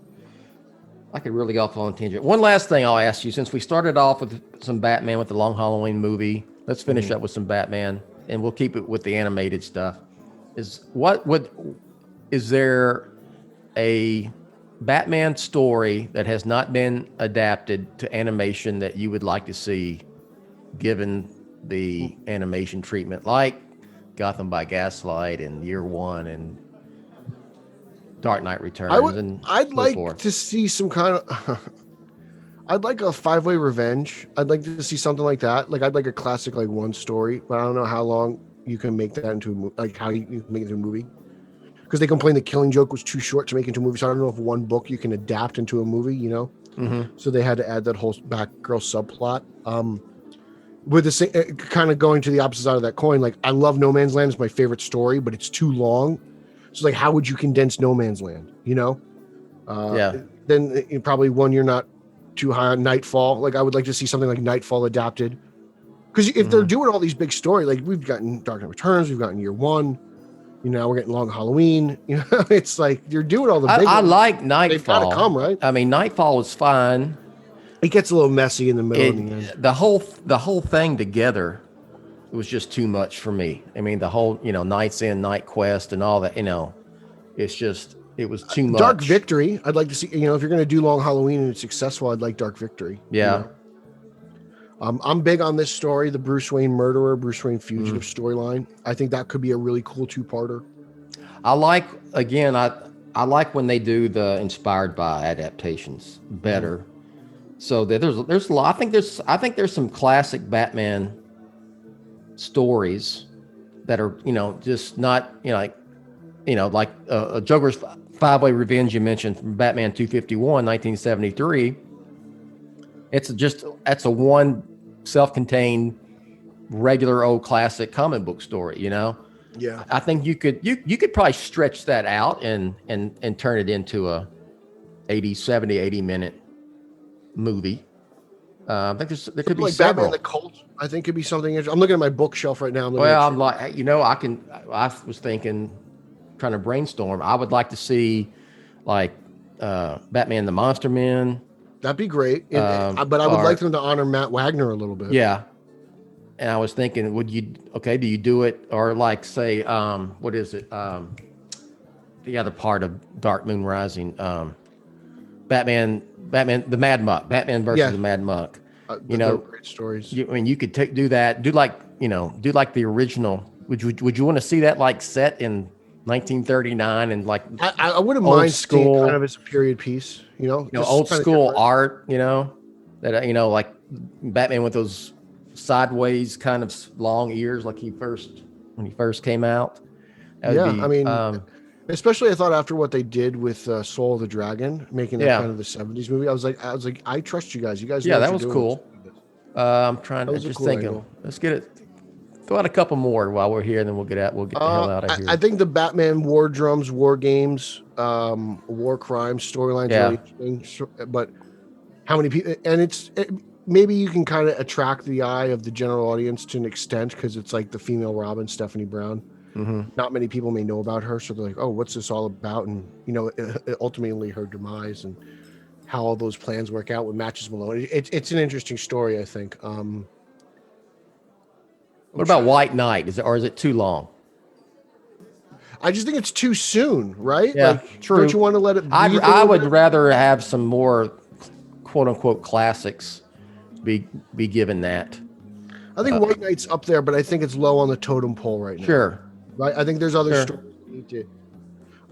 [SPEAKER 5] I could really go off on a tangent. One last thing I'll ask you, since we started off with some Batman with the Long Halloween movie, let's finish up with some Batman, and we'll keep it with the animated stuff. Is there a Batman story that has not been adapted to animation that you would like to see, given the animation treatment, like Gotham by Gaslight and Year One and Dark Knight Returns?
[SPEAKER 6] I'd like to see some kind of I'd like a five-way revenge. I'd like to see something like that. Like I'd like a classic like one story, but I don't know how long you can make that into a movie, like how you can make it into a movie. Because they complained the Killing Joke was too short to make into a movie. So I don't know if one book you can adapt into a movie, So they had to add that whole Batgirl subplot. With the same, kind of going to the opposite side of that coin, like I love No Man's Land is my favorite story, but it's too long. So like, how would you condense No Man's Land? Then probably one you're not too high on. Nightfall. Like I would like to see something like Nightfall adapted, because if they're doing all these big stories, like we've gotten Dark Knight Returns, we've gotten Year One, we're getting Long Halloween. It's like you're doing all the big.
[SPEAKER 5] I like Nightfall.
[SPEAKER 6] They've got to come, right?
[SPEAKER 5] I mean, Nightfall was fine.
[SPEAKER 6] It gets a little messy in the middle.
[SPEAKER 5] The whole thing together was just too much for me. I mean, the whole Night's End, Night Quest, and all that. It was too much.
[SPEAKER 6] Dark Victory. I'd like to see. If you're going to do Long Halloween and it's successful, I'd like Dark Victory.
[SPEAKER 5] Yeah.
[SPEAKER 6] I'm big on this story, the Bruce Wayne murderer, Bruce Wayne fugitive storyline. I think that could be a really cool two-parter.
[SPEAKER 5] I like when they do the inspired by adaptations better. So there's a lot. I think there's some classic Batman stories that are just not like Joker's Five-Way Revenge you mentioned from Batman 251 1973. That's a one self-contained regular old classic comic book story.
[SPEAKER 6] Yeah,
[SPEAKER 5] I think you could probably stretch that out and turn it into a 80 minute movie. I think there could be
[SPEAKER 6] like
[SPEAKER 5] several.
[SPEAKER 6] Batman the Cult. I think could be something. I'm looking at my bookshelf right now.
[SPEAKER 5] I'm like, I was thinking, trying to brainstorm. I would like to see like Batman the Monster Men.
[SPEAKER 6] That'd be great. But I would like them to honor Matt Wagner a little bit.
[SPEAKER 5] Yeah. And I was thinking, do you do it? Or like say, what is it? The other part of Dark Moon Rising, Batman, the Mad Monk, Batman versus the Mad Monk.
[SPEAKER 6] They're great stories.
[SPEAKER 5] I mean, you could do that. Do like the original. Would you want to see that like set in 1939 and like
[SPEAKER 6] I wouldn't
[SPEAKER 5] old
[SPEAKER 6] mind seeing
[SPEAKER 5] school,
[SPEAKER 6] kind of as a period piece, just
[SPEAKER 5] old
[SPEAKER 6] kinda
[SPEAKER 5] school
[SPEAKER 6] different.
[SPEAKER 5] art, that like Batman with those sideways kind of long ears, like when he first came out. That would be,
[SPEAKER 6] I mean, especially I thought after what they did with Soul of the Dragon, making that kind of the 70s movie, I was like, I trust you guys. You guys, know what
[SPEAKER 5] that
[SPEAKER 6] you're
[SPEAKER 5] was
[SPEAKER 6] doing.
[SPEAKER 5] cool. I'm trying. I'm just
[SPEAKER 6] cool
[SPEAKER 5] thinking.
[SPEAKER 6] angle.
[SPEAKER 5] Let's get it. Throw out a couple more while we're here, and then we'll get the hell out of here.
[SPEAKER 6] I think the Batman War Drums, War Games, War Crimes storylines are interesting. But how many people? And maybe you can kind of attract the eye of the general audience to an extent because it's like the female Robin, Stephanie Brown.
[SPEAKER 5] Mm-hmm.
[SPEAKER 6] Not many people may know about her, so they're like, "Oh, what's this all about?" And ultimately her demise and how all those plans work out with Matches Malone. It's an interesting story, I think.
[SPEAKER 5] What about White Knight? Is it too long?
[SPEAKER 6] I just think it's too soon, right?
[SPEAKER 5] Yeah, true.
[SPEAKER 6] Don't you want to let it?
[SPEAKER 5] I would rather have some more "quote unquote" classics be given that.
[SPEAKER 6] I think White Knight's up there, but I think it's low on the totem pole right now.
[SPEAKER 5] Sure.
[SPEAKER 6] Right. I think there's other stories that need to.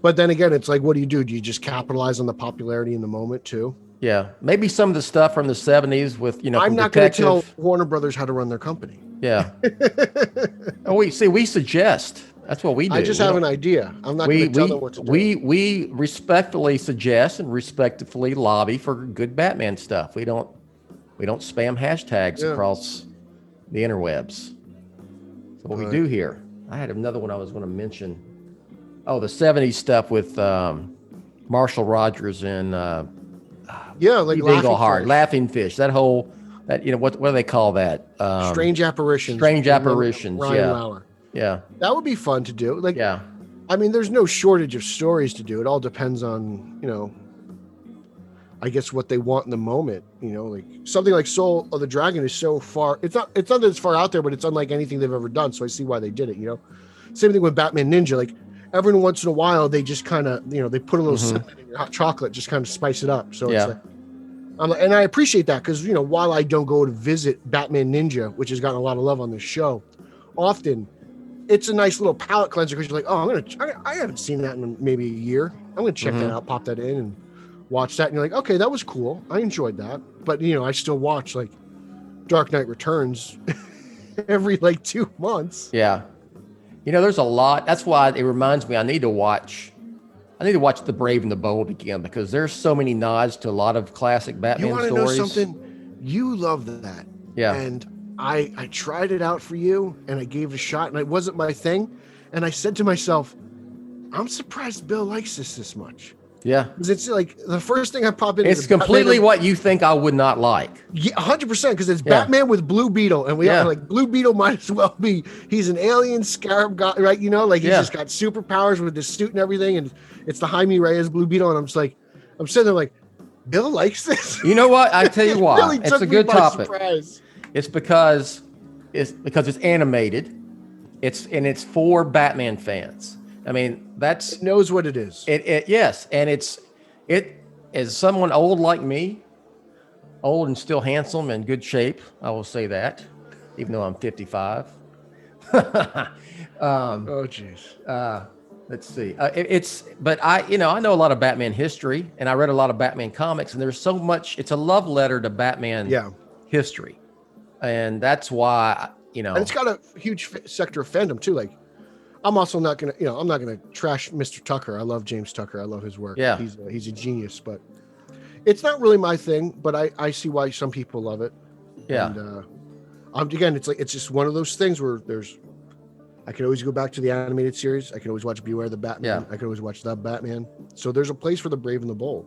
[SPEAKER 6] But then again, it's like, what do? Do you just capitalize on the popularity in the moment too?
[SPEAKER 5] Yeah, maybe some of the stuff from the 70s with
[SPEAKER 6] I'm not going to tell Warner Brothers how to run their company.
[SPEAKER 5] Yeah. we suggest. That's what we do.
[SPEAKER 6] I just have an idea. I'm not going to tell them what to do.
[SPEAKER 5] We respectfully suggest and respectfully lobby for good Batman stuff. We don't spam hashtags across the interwebs. That's what we do here. I had another one I was going to mention. Oh, the 70s stuff with Marshall Rogers and
[SPEAKER 6] like
[SPEAKER 5] Laughing Fish. That whole what do they call that?
[SPEAKER 6] Strange Apparitions.
[SPEAKER 5] Ryan
[SPEAKER 6] Lauer.
[SPEAKER 5] Yeah.
[SPEAKER 6] That would be fun to do. I mean, there's no shortage of stories to do. It all depends on, I guess what they want in the moment. Like something like Soul of the Dragon is so far. It's not that it's far out there, but it's unlike anything they've ever done. So I see why they did it. Same thing with Batman Ninja. Like every once in a while, they just kind of they put a little cinnamon in your hot chocolate, just kind of spice it up. So it's like, and I appreciate that because while I don't go to visit Batman Ninja, which has gotten a lot of love on this show, often it's a nice little palate cleanser because you're like, oh, I haven't seen that in maybe a year. I'm gonna check that out, pop that in, and watch that. And you're like, okay, that was cool. I enjoyed that, but I still watch like Dark Knight Returns every like 2 months.
[SPEAKER 5] Yeah, there's a lot. That's why it reminds me I need to watch The Brave and the Bold again because there's so many nods to a lot of classic Batman stories.
[SPEAKER 6] You want to know something? You love that.
[SPEAKER 5] Yeah.
[SPEAKER 6] And I tried it out for you and I gave it a shot and it wasn't my thing. And I said to myself, I'm surprised Bill likes this much.
[SPEAKER 5] Yeah.
[SPEAKER 6] Because it's like the first thing I pop in.
[SPEAKER 5] It's completely what you think I would not like.
[SPEAKER 6] Yeah, 100%. Because it's Batman with Blue Beetle. And we are like, Blue Beetle might as well be. He's an alien scarab guy, right? He's just got superpowers with his suit and everything. And it's the Jaime Reyes Blue Beetle. And I'm just like, I'm sitting there like, Bill likes this.
[SPEAKER 5] You know what? I tell you why.
[SPEAKER 6] Really
[SPEAKER 5] it's a good topic.
[SPEAKER 6] Surprise.
[SPEAKER 5] It's because it's animated. It's for Batman fans. I mean,
[SPEAKER 6] it knows what it is.
[SPEAKER 5] Yes, and it as someone old like me, old and still handsome and good shape. I will say that, even though I'm 55.
[SPEAKER 6] Oh jeez.
[SPEAKER 5] Let's see. But I know a lot of Batman history, and I read a lot of Batman comics, and there's so much. It's a love letter to Batman history, and that's why And
[SPEAKER 6] it's got a huge sector of fandom too. Like, I'm also not gonna, I'm not gonna trash Mr. Tucker. I love James Tucker. I love his work.
[SPEAKER 5] Yeah,
[SPEAKER 6] he's a genius, but it's not really my thing. But I see why some people love it.
[SPEAKER 5] Yeah.
[SPEAKER 6] And again, it's just one of those things where I can always go back to the animated series. I can always watch Beware the Batman. I can always watch The Batman. So there's a place for the Brave and the Bold.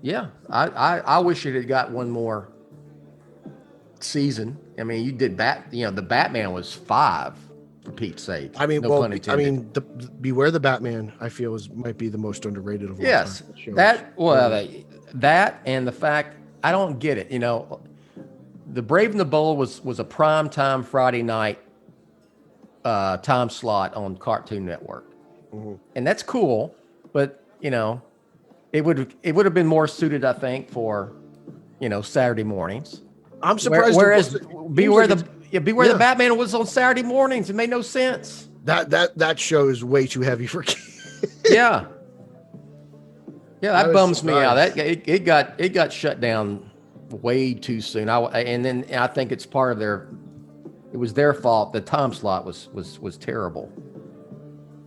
[SPEAKER 5] Yeah, I wish it had got one more season. I mean, you did the Batman was 5 for Pete's sake.
[SPEAKER 6] I mean, the Beware the Batman, I feel might be the most underrated of all
[SPEAKER 5] yes,
[SPEAKER 6] time.
[SPEAKER 5] That and the fact I don't get it. The Brave and the Bold was a prime time Friday night time slot on Cartoon Network, and that's cool. But it would have been more suited, I think, for, Saturday mornings.
[SPEAKER 6] I'm surprised.
[SPEAKER 5] Whereas Beware the
[SPEAKER 6] Yeah.
[SPEAKER 5] Batman was on Saturday mornings. It made no sense.
[SPEAKER 6] That show is way too heavy for kids.
[SPEAKER 5] Yeah. Yeah,
[SPEAKER 6] I
[SPEAKER 5] that
[SPEAKER 6] was
[SPEAKER 5] bums me out.
[SPEAKER 6] surprised.
[SPEAKER 5] That it got shut down way too soon. And then I think it's part of it was their fault. The time slot was terrible.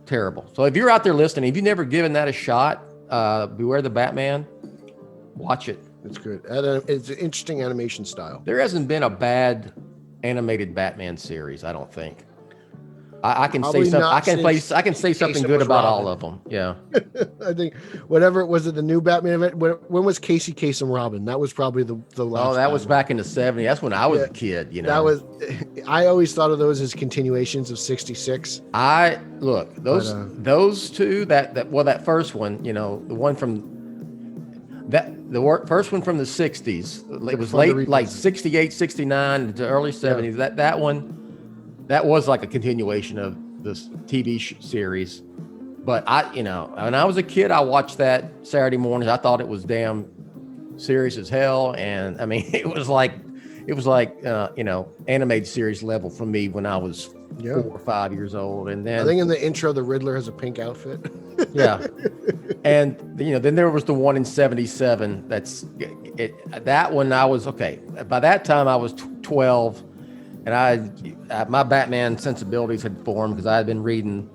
[SPEAKER 5] Terrible. So if you're out there listening, if you've never given that a shot, Beware the Batman, watch it.
[SPEAKER 6] It's good. It's an interesting animation style.
[SPEAKER 5] There hasn't been a bad animated Batman series, I don't think. I can
[SPEAKER 6] Probably
[SPEAKER 5] say something.
[SPEAKER 6] not
[SPEAKER 5] I can say something
[SPEAKER 6] Jason
[SPEAKER 5] good
[SPEAKER 6] was
[SPEAKER 5] about
[SPEAKER 6] Robin.
[SPEAKER 5] all of them. Yeah.
[SPEAKER 6] I think whatever was it the new Batman event? When was Casey Kasem Robin? That was probably the last.
[SPEAKER 5] Oh, that was
[SPEAKER 6] Batman.
[SPEAKER 5] back in the 70s. That's when I was
[SPEAKER 6] Yeah,
[SPEAKER 5] a kid.
[SPEAKER 6] That was. I always thought of those as continuations of '66.
[SPEAKER 5] Those two. That first one. The one from. First one from the 60s. It was late, like 68, 69 to early 70s.
[SPEAKER 6] Yeah.
[SPEAKER 5] That one, that was like a continuation of this TV series. But when I was a kid, I watched that Saturday mornings. I thought it was damn serious as hell. And I mean, it was like animated series level for me when I was 4 or 5 years old. And then
[SPEAKER 6] I think in the intro, the Riddler has a pink outfit.
[SPEAKER 5] yeah. And then there was the one in 77. That one I was okay. By that time I was 12, and my Batman sensibilities had formed because I had been reading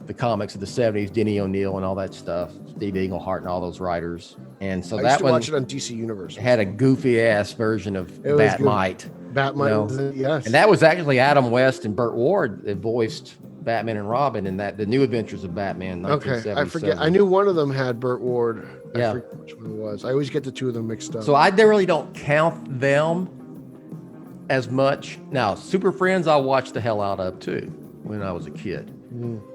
[SPEAKER 5] the comics of the 70s, Denny O'Neil and all that stuff, Steve Englehart and all those writers. And so
[SPEAKER 6] I
[SPEAKER 5] that
[SPEAKER 6] used to
[SPEAKER 5] one
[SPEAKER 6] watch it on DC Universe.
[SPEAKER 5] had a goofy ass version of
[SPEAKER 6] It was good.
[SPEAKER 5] Batmite.
[SPEAKER 6] Batman, yes.
[SPEAKER 5] And that was actually Adam West and Burt Ward that voiced Batman and Robin in the New Adventures of Batman.
[SPEAKER 6] Okay,
[SPEAKER 5] 1977.
[SPEAKER 6] I forget. I knew one of them had Burt Ward.
[SPEAKER 5] Yeah.
[SPEAKER 6] I forget which one it was. I always get the two of them mixed up.
[SPEAKER 5] So I really don't count them as much. Now, Super Friends, I watched the hell out of too when I was a kid.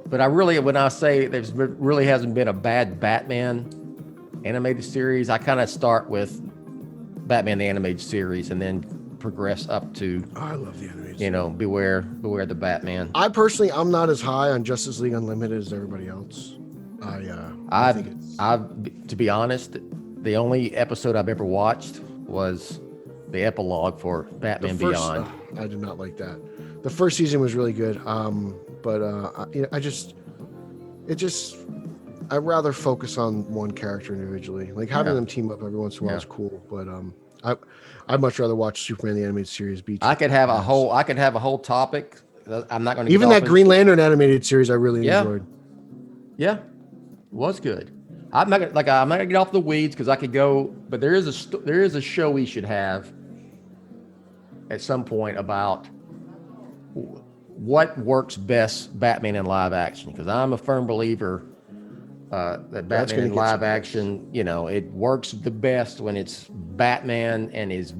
[SPEAKER 5] But when I say really hasn't been a bad Batman animated series, I kind of start with Batman the animated series and then progress up to
[SPEAKER 6] I love the animated.
[SPEAKER 5] Beware the Batman.
[SPEAKER 6] I'm not as high on Justice League Unlimited as everybody else. I think it's
[SPEAKER 5] To be honest, the only episode I've ever watched was the epilogue for Batman Beyond.
[SPEAKER 6] I did not like that. The first season was really good. I'd rather focus on one character individually. Like having them team up every once in a while is cool, but I'd much rather watch Superman the animated series.
[SPEAKER 5] I could have a whole topic. I'm not going to
[SPEAKER 6] even that Green Lantern animated series. I really enjoyed.
[SPEAKER 5] Yeah, was good. I'm not gonna get off the weeds because I could go, but there is a show we should have at some point about what works best Batman in live action, because I'm a firm believer that Batman in live action, it works the best when it's Batman and his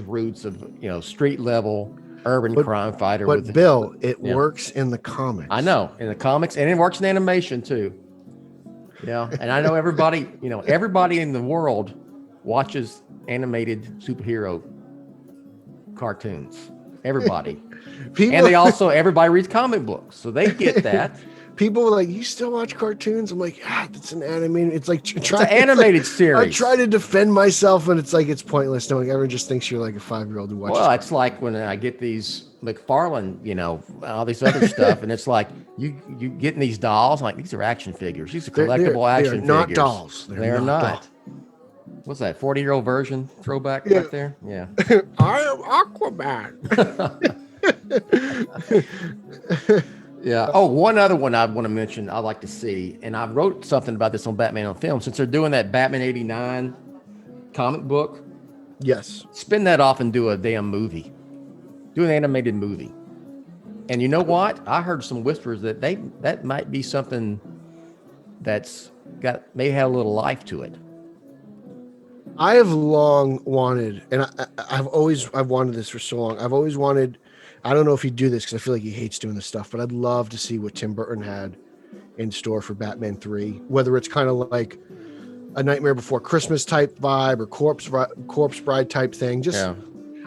[SPEAKER 5] roots of street level urban crime fighter.
[SPEAKER 6] But Bill, it works in the comics.
[SPEAKER 5] I know, in the comics, and it works in animation too. Yeah, and I know everybody in the world watches animated superhero cartoons. Everybody. Everybody reads comic books, so they get that.
[SPEAKER 6] People were like, "You still watch cartoons?" I'm like, "That's an animated. It's like
[SPEAKER 5] it's an animated series."
[SPEAKER 6] I try to defend myself, and it's like it's pointless. No one ever just thinks you're like a 5-year-old who watches.
[SPEAKER 5] Well, it's like when I get these McFarlane, all this other stuff, and it's like you getting these dolls. I'm like, these are action figures. These are collectible action figures.
[SPEAKER 6] They're not dolls.
[SPEAKER 5] They're not.
[SPEAKER 6] Dolls.
[SPEAKER 5] What's that? 40-year-old version throwback right there. Yeah.
[SPEAKER 6] I am Aquaman.
[SPEAKER 5] Yeah. Oh, one other one I want to mention I'd like to see, and I wrote something about this on Batman on Film, since they're doing that Batman 89 comic book.
[SPEAKER 6] Yes.
[SPEAKER 5] Spin that off and do a damn movie. Do an animated movie. And you know what? I heard some whispers that that might be something that's may have a little life to it.
[SPEAKER 6] I have long wanted, and I've wanted this for so long. I've always wanted, I don't know if he'd do this because I feel like he hates doing this stuff, but I'd love to see what Tim Burton had in store for Batman 3, whether it's kind of like a Nightmare Before Christmas type vibe or Corpse Bride type thing.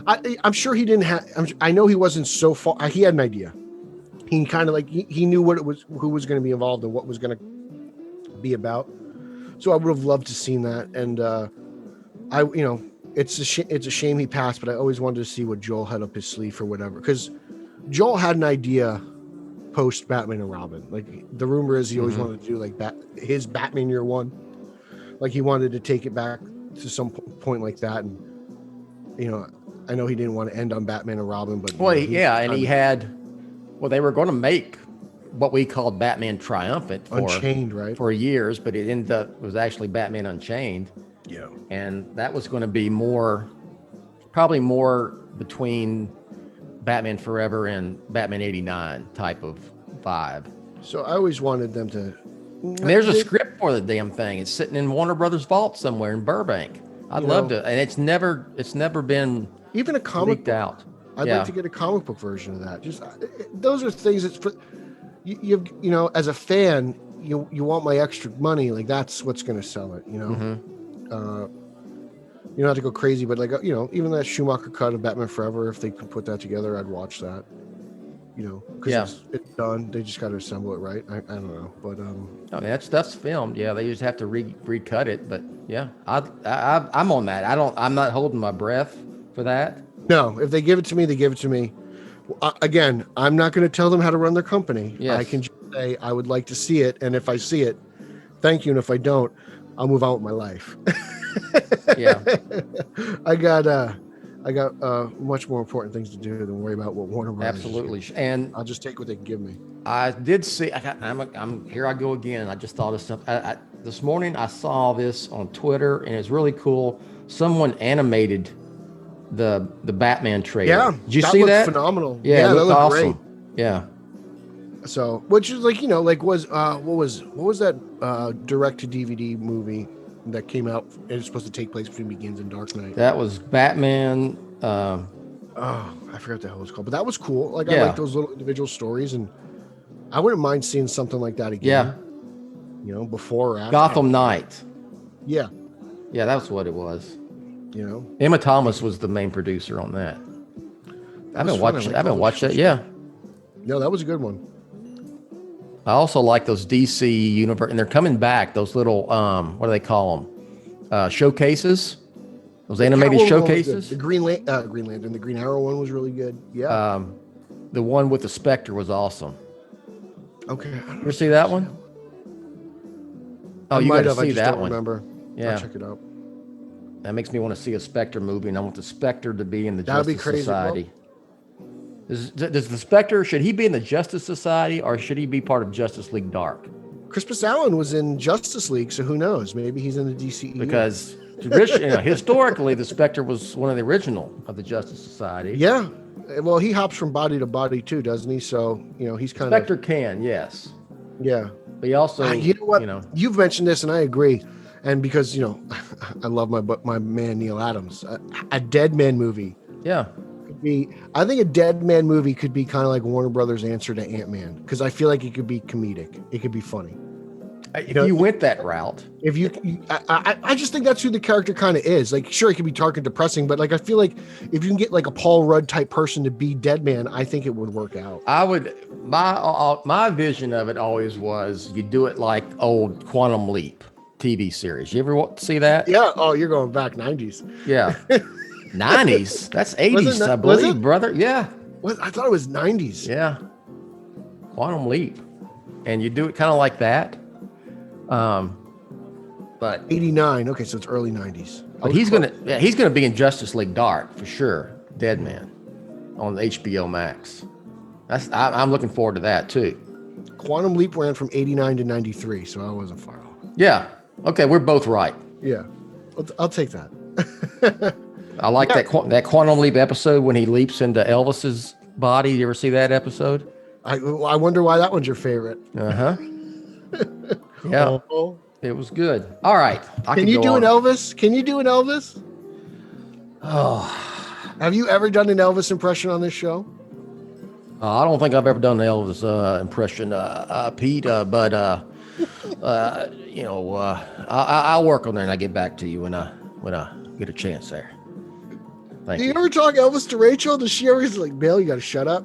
[SPEAKER 6] I'm sure he didn't have, I know he wasn't so far, he had an idea. He kind of like, he knew who was going to be involved and what was going to be about. So I would have loved to seen that. And it's a shame he passed, but I always wanted to see what Joel had up his sleeve or whatever, because Joel had an idea post Batman and Robin. Like the rumor is he always wanted to do like his Batman Year One, like he wanted to take it back to some point like that. And I know he didn't want to end on Batman and Robin, but
[SPEAKER 5] they were going to make what we called Batman Triumphant
[SPEAKER 6] Unchained, right?
[SPEAKER 5] For years, but it ended up was actually Batman Unchained.
[SPEAKER 6] Yeah.
[SPEAKER 5] And that was going to be probably more between Batman Forever and Batman 89 type of vibe.
[SPEAKER 6] So I always wanted them to.
[SPEAKER 5] And there's a script for the damn thing. It's sitting in Warner Brothers vault somewhere in Burbank. I'd love to, and it's never been
[SPEAKER 6] even a comic
[SPEAKER 5] leaked out.
[SPEAKER 6] I'd like to get a comic book version of that. Just those are things that's for you as a fan, you want my extra money, like that's what's going to sell it. You don't have to go crazy, but like even that Schumacher cut of Batman Forever, if they could put that together, I'd watch that. Because it's done. They just got to assemble it right. I don't know, but
[SPEAKER 5] that's filmed. Yeah, they just have to recut it. But yeah, I'm on that. I'm not holding my breath for that.
[SPEAKER 6] No, if they give it to me, they give it to me. Again, I'm not going to tell them how to run their company.
[SPEAKER 5] Yes.
[SPEAKER 6] I can just say I would like to see it, and if I see it, thank you. And if I don't, I'll move on with my life.
[SPEAKER 5] Yeah, I got
[SPEAKER 6] much more important things to do than worry about what Warner Brothers.
[SPEAKER 5] Absolutely, and
[SPEAKER 6] I'll just take what they can give me.
[SPEAKER 5] I did see. I'm here. I go again. I just thought of something. This morning I saw this on Twitter, and it's really cool. Someone animated the Batman trailer.
[SPEAKER 6] Yeah,
[SPEAKER 5] did you see that?
[SPEAKER 6] Phenomenal.
[SPEAKER 5] Yeah,
[SPEAKER 6] that looked
[SPEAKER 5] awesome.
[SPEAKER 6] great.
[SPEAKER 5] Yeah.
[SPEAKER 6] So, which is what was that direct to DVD movie that came out? It was supposed to take place between Begins and Dark Knight.
[SPEAKER 5] That was Batman.
[SPEAKER 6] I forgot what the hell it was called, but that was cool. Like I like those little individual stories, and I wouldn't mind seeing something like that again.
[SPEAKER 5] Yeah.
[SPEAKER 6] Before or after.
[SPEAKER 5] Gotham Knight.
[SPEAKER 6] Yeah.
[SPEAKER 5] Yeah, that's what it was.
[SPEAKER 6] Emma
[SPEAKER 5] Thomas was the main producer on that. I haven't watched that. Yeah.
[SPEAKER 6] No, that was a good one.
[SPEAKER 5] I also like those DC universe, and they're coming back. Those little what do they call them? Showcases. Those animated showcases.
[SPEAKER 6] The Green Lantern, the Green Arrow one was really good. Yeah.
[SPEAKER 5] The one with the Spectre was awesome.
[SPEAKER 6] Okay.
[SPEAKER 5] You ever see that one? Oh, you got to see that one.
[SPEAKER 6] Remember?
[SPEAKER 5] Yeah.
[SPEAKER 6] I'll check it out.
[SPEAKER 5] That makes me want to see a Spectre movie, and I want the Spectre to be in the Justice Society. Does the Spectre, should he be in the Justice Society, or should he be part of Justice League Dark?
[SPEAKER 6] Crispus Allen was in Justice League, so who knows? Maybe he's in the DCEU.
[SPEAKER 5] Because historically, the Spectre was one of the original of the Justice Society.
[SPEAKER 6] Yeah. Well, he hops from body to body too, doesn't he? So, he's kind of...
[SPEAKER 5] Spectre can, yes.
[SPEAKER 6] Yeah.
[SPEAKER 5] But he also...
[SPEAKER 6] you know what? You've mentioned this, and I agree. And because, I love my man Neil Adams. A Dead Man movie.
[SPEAKER 5] Yeah.
[SPEAKER 6] I think a Dead Man movie could be kind of like Warner Brothers' answer to Ant-Man, because I feel like it could be comedic. It could be funny.
[SPEAKER 5] If you went that route.
[SPEAKER 6] I just think that's who the character kind of is. Like, sure, it can be dark and depressing, but like I feel like if you can get like a Paul Rudd type person to be Dead Man, I think it would work out.
[SPEAKER 5] My vision of it always was you do it like old Quantum Leap TV series. You ever see that?
[SPEAKER 6] Yeah. Oh, you're going back 90s.
[SPEAKER 5] Yeah. 90s? That's 80s, I believe, brother. Yeah.
[SPEAKER 6] What? I thought it was 90s.
[SPEAKER 5] Yeah. Quantum Leap. And you do it kind of like that. But
[SPEAKER 6] 89. Okay, so it's early 90s.
[SPEAKER 5] But he's gonna be in Justice League Dark for sure. Dead Man on HBO Max. I'm looking forward to that too.
[SPEAKER 6] Quantum Leap ran from 89 to 93, so I wasn't far off.
[SPEAKER 5] Yeah. Okay, we're both right.
[SPEAKER 6] Yeah. I'll take that.
[SPEAKER 5] I like that Quantum Leap episode when he leaps into Elvis's body. You ever see that episode?
[SPEAKER 6] I wonder why that one's your favorite.
[SPEAKER 5] Uh-huh. Yeah.
[SPEAKER 6] Oh.
[SPEAKER 5] It was good. All right.
[SPEAKER 6] Can you do an Elvis? Can you do an Elvis?
[SPEAKER 5] Oh.
[SPEAKER 6] Have you ever done an Elvis impression on this show?
[SPEAKER 5] I don't think I've ever done an Elvis impression, Pete, but I'll work on that and I'll get back to you when I get a chance there. Thank you.
[SPEAKER 6] Do you ever talk Elvis to Rachel? Does she ever like, Bill, you got to shut up?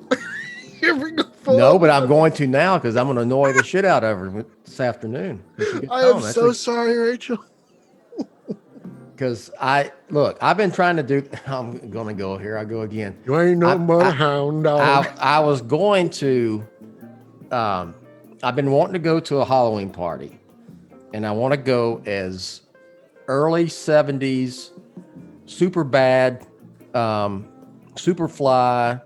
[SPEAKER 6] You ever go
[SPEAKER 5] No, but I'm going to now because I'm going to annoy the shit out of her this afternoon.
[SPEAKER 6] I am so sorry, Rachel.
[SPEAKER 5] Because I've been trying to do. I'm going to go here. I go again.
[SPEAKER 6] You ain't nothing but a hound dog.
[SPEAKER 5] I was going to. I've been wanting to go to a Halloween party, and I want to go as early 70s, super bad, super fly,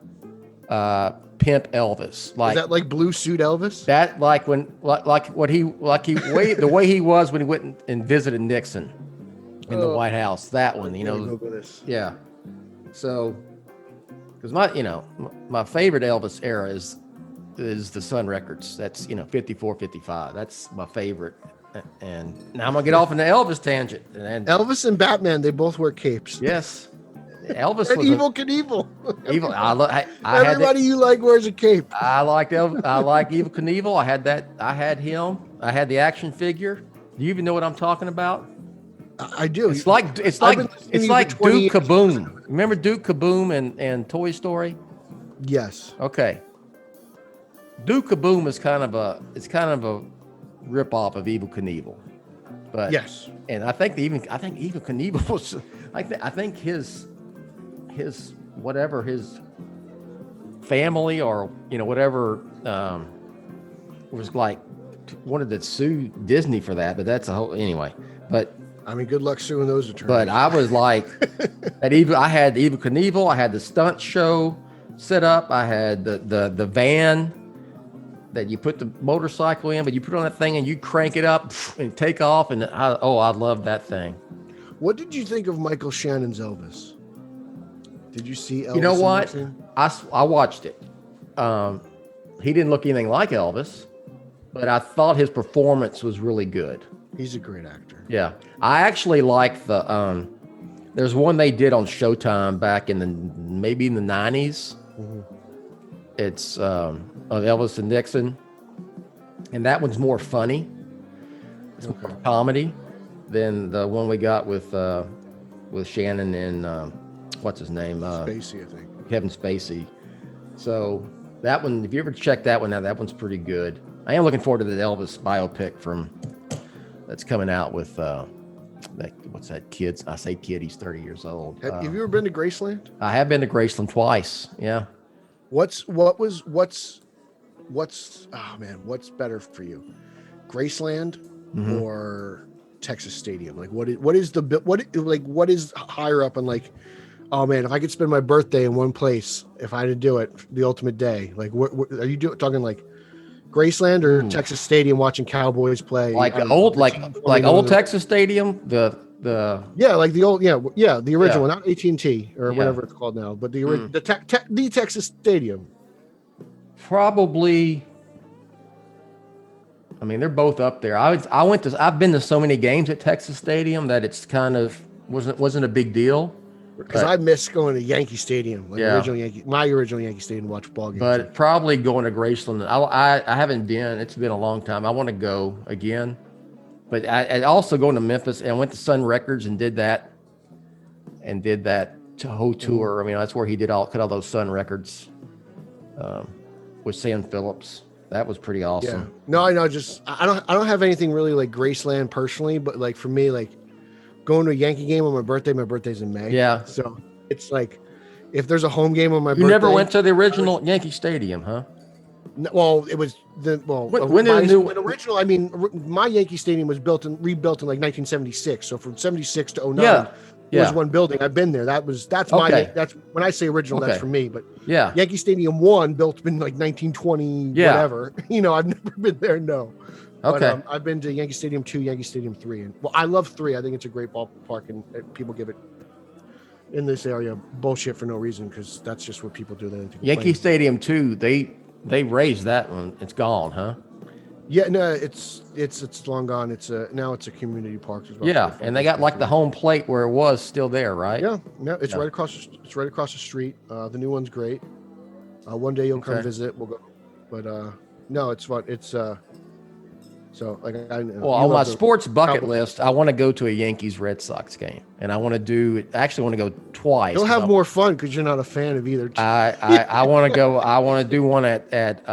[SPEAKER 5] pimp Elvis. Like,
[SPEAKER 6] is that like blue suit Elvis?
[SPEAKER 5] That like when the way he was when he went and visited Nixon in the White House. That one, yeah. So, because my favorite Elvis era is the Sun Records. That's 54, 55. That's my favorite. And now I'm gonna get off into Elvis tangent. And
[SPEAKER 6] Elvis and Batman, they both wear capes.
[SPEAKER 5] Yes, Elvis
[SPEAKER 6] and
[SPEAKER 5] was
[SPEAKER 6] Evil Knievel.
[SPEAKER 5] Evil.
[SPEAKER 6] Everybody you like wears a cape.
[SPEAKER 5] I liked Elvis. I like Evil Knievel. I had that. I had him. I had the action figure. Do you even know what I'm talking about?
[SPEAKER 6] I do.
[SPEAKER 5] It's like Duke Kaboom. Remember Duke Kaboom and Toy Story?
[SPEAKER 6] Yes.
[SPEAKER 5] Okay. Duke Kaboom is kind of a rip-off of Evil Knievel, but
[SPEAKER 6] yes,
[SPEAKER 5] and I think Evil Knievel was I think his whatever his family or whatever was like wanted to sue Disney for that, but that's a whole anyway. But
[SPEAKER 6] I mean, good luck suing those attorneys.
[SPEAKER 5] But I was like I had Evil Knievel, I had the stunt show set up, I had the van that you put the motorcycle in, but you put on that thing and you crank it up and take off. And I love that thing.
[SPEAKER 6] What did you think of Michael Shannon's Elvis? Did you see Elvis?
[SPEAKER 5] You know what? I watched it. He didn't look anything like Elvis, but I thought his performance was really good.
[SPEAKER 6] He's a great actor.
[SPEAKER 5] Yeah. I actually like there's one they did on Showtime back maybe in the 90s. Mm-hmm. It's of Elvis and Nixon, and that one's more funny. It's more comedy than the one we got with Shannon and what's his name?
[SPEAKER 6] Spacey, I think.
[SPEAKER 5] Kevin Spacey. So that one, if you ever check that one out, that one's pretty good. I am looking forward to the Elvis biopic that's coming out with what's that kid? I say kid, he's 30 years old.
[SPEAKER 6] Have you ever been to Graceland?
[SPEAKER 5] I have been to Graceland twice. Yeah.
[SPEAKER 6] What's better for you, Graceland or Texas Stadium? Like what is higher up on like, oh man, if I could spend my birthday in one place, if I had to do it, the ultimate day, like what are you talking like Graceland or Texas Stadium watching Cowboys play?
[SPEAKER 5] Like old Texas Stadium, the
[SPEAKER 6] original, not AT&T or whatever it's called now, but the Texas Stadium.
[SPEAKER 5] Probably. I mean, they're both up there. I've been to so many games at Texas Stadium that it's kind of wasn't a big deal.
[SPEAKER 6] Because I miss going to Yankee Stadium, my original Yankee Stadium to watch ball games.
[SPEAKER 5] But probably going to Graceland. I haven't been. It's been a long time. I want to go again. But I also going to Memphis and I went to Sun Records and did that whole tour. I mean, that's where he cut all those Sun Records with Sam Phillips. That was pretty awesome.
[SPEAKER 6] Yeah. No, I know. Just I don't have anything really like Graceland personally, but like for me, like going to a Yankee game on my birthday's in May.
[SPEAKER 5] Yeah.
[SPEAKER 6] So it's like if there's a home game on my birthday.
[SPEAKER 5] You never went to the original Yankee Stadium, huh?
[SPEAKER 6] Well, it was original. I mean, my Yankee Stadium was rebuilt in like 1976. So from 76 to 09, was one building. I've been there. That's when I say original, that's for me. But Yankee Stadium 1 built in like 1920, whatever. I've never been there. No. Okay. But, I've been to Yankee Stadium 2, Yankee Stadium 3, and I love 3. I think it's a great ballpark, and people give it in this area bullshit for no reason because that's just what people do.
[SPEAKER 5] Yankee Stadium 2, they raised that one. It's gone, huh?
[SPEAKER 6] Yeah, no, it's long gone. Now it's a community park.
[SPEAKER 5] Yeah, and they got like the home plate where it was still there, right?
[SPEAKER 6] Yeah, it's right across. It's right across the street. The new one's great. One day you'll come visit. We'll go. But no, it's fun. So like,
[SPEAKER 5] well, on my sports bucket list, I want to go to a Yankees Red Sox game, and I want to want to go twice.
[SPEAKER 6] You'll have more fun because you're not a fan of either.
[SPEAKER 5] I want to go. I want to do one at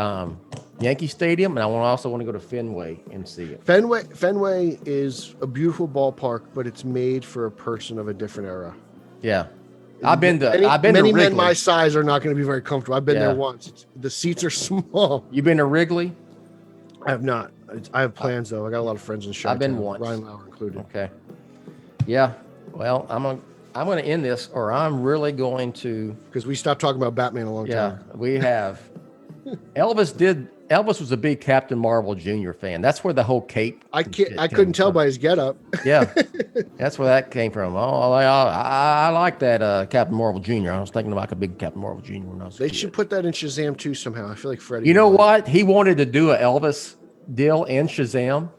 [SPEAKER 5] Yankee Stadium, and I also want to go to Fenway and see it.
[SPEAKER 6] Fenway is a beautiful ballpark, but it's made for a person of a different era.
[SPEAKER 5] Yeah, I've been to
[SPEAKER 6] many
[SPEAKER 5] Wrigley.
[SPEAKER 6] men my size are not going to be very comfortable. I've been there once. The seats are small.
[SPEAKER 5] You been to Wrigley?
[SPEAKER 6] I have not. I have plans though. I got a lot of friends in Chi-Town.
[SPEAKER 5] I've been once.
[SPEAKER 6] Ryan Lauer included.
[SPEAKER 5] Okay. Yeah. Well, I'm gonna end this, or I'm really going to,
[SPEAKER 6] because we stopped talking about Batman a long time.
[SPEAKER 5] Yeah, we have. Elvis was a big Captain Marvel Jr. fan. That's where the whole cape.
[SPEAKER 6] I couldn't tell by his getup.
[SPEAKER 5] Yeah, that's where that came from. Oh, I like that Captain Marvel Jr. I was thinking about a big Captain Marvel Jr. when I was.
[SPEAKER 6] They should put that in Shazam too somehow. I feel like Freddie.
[SPEAKER 5] You know what? He wanted to do a Elvis deal in Shazam,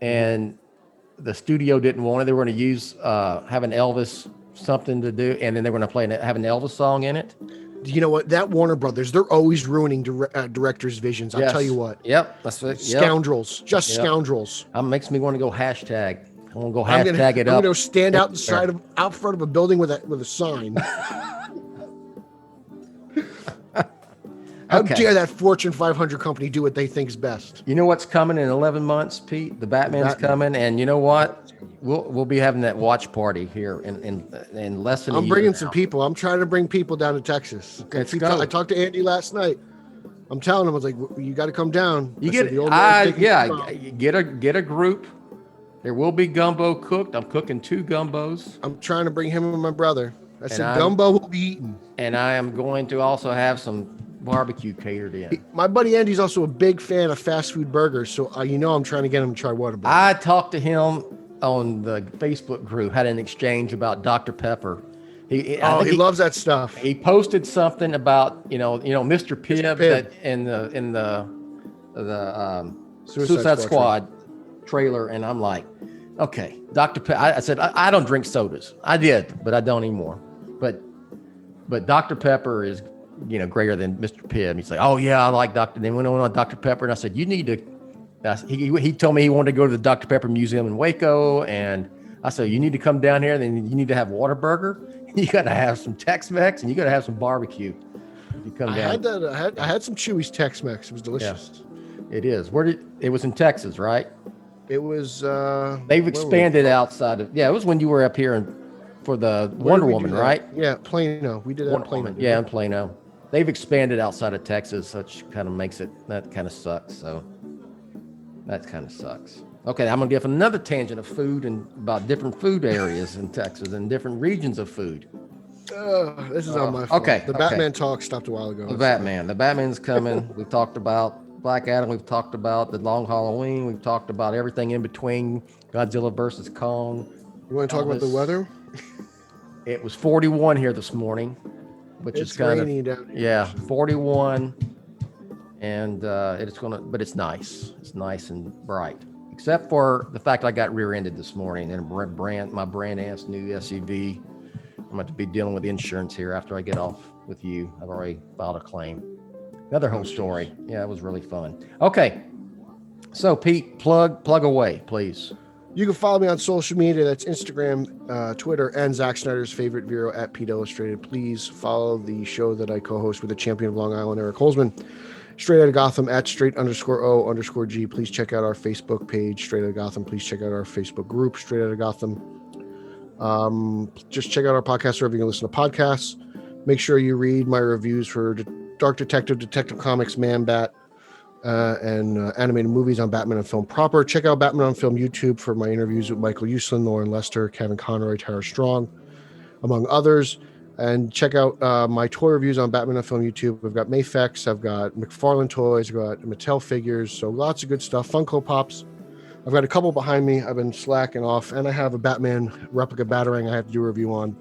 [SPEAKER 5] and the studio didn't want it. They were going to use have an Elvis something to do, and then they were going to have an Elvis song in it.
[SPEAKER 6] You know what? That Warner Brothers, they're always ruining directors' visions. I'll tell you what.
[SPEAKER 5] Yep, that's it.
[SPEAKER 6] Scoundrels, just scoundrels.
[SPEAKER 5] Makes me want to go hashtag. I'm going to go
[SPEAKER 6] hashtag
[SPEAKER 5] it up.
[SPEAKER 6] I'm going to stand out front of a building with a sign. How dare that Fortune 500 company do what they think is best?
[SPEAKER 5] You know what's coming in 11 months, Pete? The Batman's coming, and you know what? We'll be having that watch party here in less than a year.
[SPEAKER 6] I'm bringing some people. I'm trying to bring people down to Texas. I talked to Andy last night. I'm telling him, I was like, you got to come down.
[SPEAKER 5] Get a group. There will be gumbo cooked. I'm cooking 2 gumbos.
[SPEAKER 6] I'm trying to bring him and my brother. I said gumbo will be eaten.
[SPEAKER 5] And I am going to also have some barbecue catered in.
[SPEAKER 6] My buddy Andy's also a big fan of fast food burgers, so I'm trying to get him to try Whataburger.
[SPEAKER 5] I talked to him on the Facebook group, had an exchange about Dr. Pepper. He
[SPEAKER 6] loves that stuff.
[SPEAKER 5] He posted something about Mr. Pibb that in the Suicide Squad trailer, and I'm like, okay, Dr. Pepper. I said I don't drink sodas. I did, but I don't anymore. But Dr. Pepper is greater than Mr. Pibb. He's like, oh yeah, I like Dr. Then went on Dr. Pepper, and I said, you need to. He told me he wanted to go to the Dr. Pepper Museum in Waco, and I said, you need to come down here, and then you need to have Whataburger. You got to have some Tex-Mex, and you got to have some barbecue. You come down.
[SPEAKER 6] I had some Chewy's Tex-Mex. It was delicious.
[SPEAKER 5] Yeah, it is. It was in Texas, right?
[SPEAKER 6] It was.
[SPEAKER 5] They've expanded outside of. Yeah, it was when you were up here for the Wonder Woman, right?
[SPEAKER 6] Yeah, Plano. We did that in Plano.
[SPEAKER 5] Yeah, in Plano. They've expanded outside of Texas, which kind of makes it. That kind of sucks. So. That kind of sucks. Okay, I'm going to give another tangent of food and about different food areas in Texas and different regions of food.
[SPEAKER 6] This is not my fault.
[SPEAKER 5] Okay.
[SPEAKER 6] Batman talk stopped a while ago.
[SPEAKER 5] The Batman's coming. We've talked about Black Adam. We've talked about the Long Halloween. We've talked about everything in between. Godzilla versus Kong.
[SPEAKER 6] You want to talk about the weather?
[SPEAKER 5] It was 41 here this morning, which is kind
[SPEAKER 6] rainy down here.
[SPEAKER 5] Yeah, 41. And but it's nice. It's nice and bright, except for the fact I got rear-ended this morning in my brand new SUV. I'm going to be dealing with insurance here after I get off with you. I've already filed a claim. Another whole story. Yeah, it was really fun. Okay, so Pete, plug away, please.
[SPEAKER 6] You can follow me on social media. That's Instagram, Twitter, and Zack Snyder's favorite Vero at Pete Illustrated. Please follow the show that I co-host with the champion of Long Island, Eric Holzman. Straight Outta Gotham at straight_O_G. Please check out our Facebook page, Straight Outta Gotham. Please check out our Facebook group, Straight Outta Gotham. Just check out our podcast wherever you can listen to podcasts. Make sure you read my reviews for Dark Detective, Detective Comics, Man Bat, and animated movies on Batman and Film proper. Check out Batman on Film YouTube for my interviews with Michael Uslan, Lauren Lester, Kevin Conroy, Tara Strong, among others. And check out my toy reviews on Batman on Film YouTube. I've got Mafex, I've got McFarlane toys, I've got Mattel figures, so lots of good stuff. Funko Pops. I've got a couple behind me. I've been slacking off, and I have a Batman replica Batarang I have to do a review on,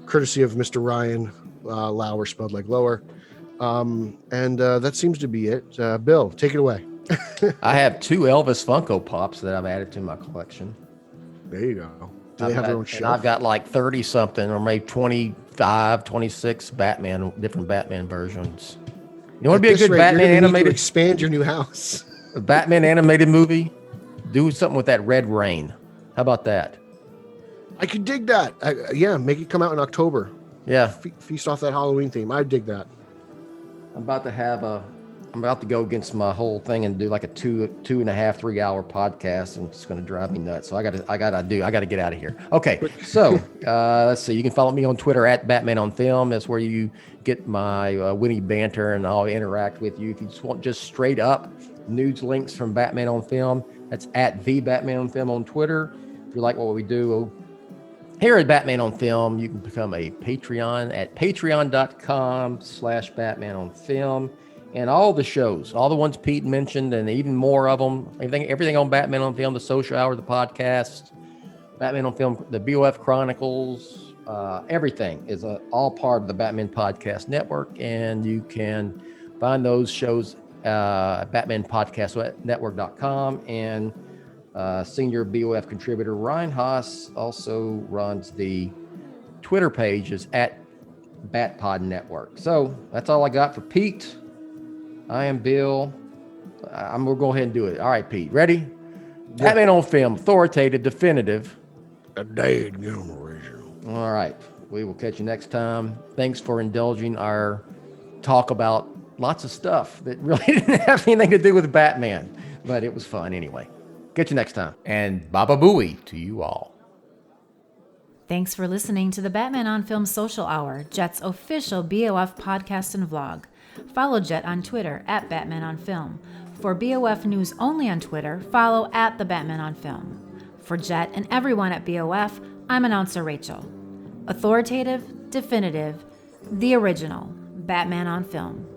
[SPEAKER 6] courtesy of Mr. Ryan Lauer, spelled like lower. And that seems to be it. Bill, take it away.
[SPEAKER 5] I have 2 Elvis Funko Pops that I've added to my collection.
[SPEAKER 6] There you go. Do they have their own shelf?
[SPEAKER 5] I've got like 30 something or maybe 25, 26 different Batman versions. You want to be a good Batman animated?
[SPEAKER 6] Expand your new house.
[SPEAKER 5] a Batman animated movie. Do something with that Red Rain. How about that?
[SPEAKER 6] I could dig that. Yeah, make it come out in October.
[SPEAKER 5] Yeah.
[SPEAKER 6] Feast off that Halloween theme. I dig that.
[SPEAKER 5] I'm about to go against my whole thing and do like a 2.5, 3 hour podcast, and it's going to drive me nuts. So I got to get out of here. Okay. So, let's see. You can follow me on Twitter at Batman on Film. That's where you get my witty banter, and I'll interact with you. If you just want just straight up news links from Batman on Film, that's at the Batman on Film on Twitter. If you like what we do here at Batman on Film, you can become a Patreon at patreon.com/Batman on Film. And all the shows, all the ones Pete mentioned, and even more of them, everything on Batman on Film, the social hour, the podcast, Batman on Film, the BOF Chronicles, everything is all part of the Batman Podcast Network. And you can find those shows at batmanpodcastnetwork.com. And senior BOF contributor Ryan Haas also runs the Twitter pages at BatPod Network. So that's all I got for Pete. I am Bill. I'm going to go ahead and do it. All right, Pete. Ready? Yeah. Batman on Film, authoritative, definitive.
[SPEAKER 6] A dead original.
[SPEAKER 5] All right. We will catch you next time. Thanks for indulging our talk about lots of stuff that really didn't have anything to do with Batman, but it was fun anyway. Catch you next time. And Baba Booey to you all.
[SPEAKER 7] Thanks for listening to the Batman on Film Social Hour, Jett's official BOF podcast and vlog. Follow Jett on Twitter at Batman on Film. For BOF news only on Twitter, follow at the Batman on Film. For Jett and everyone at BOF, I'm announcer Rachel. Authoritative, definitive, the original, Batman on Film.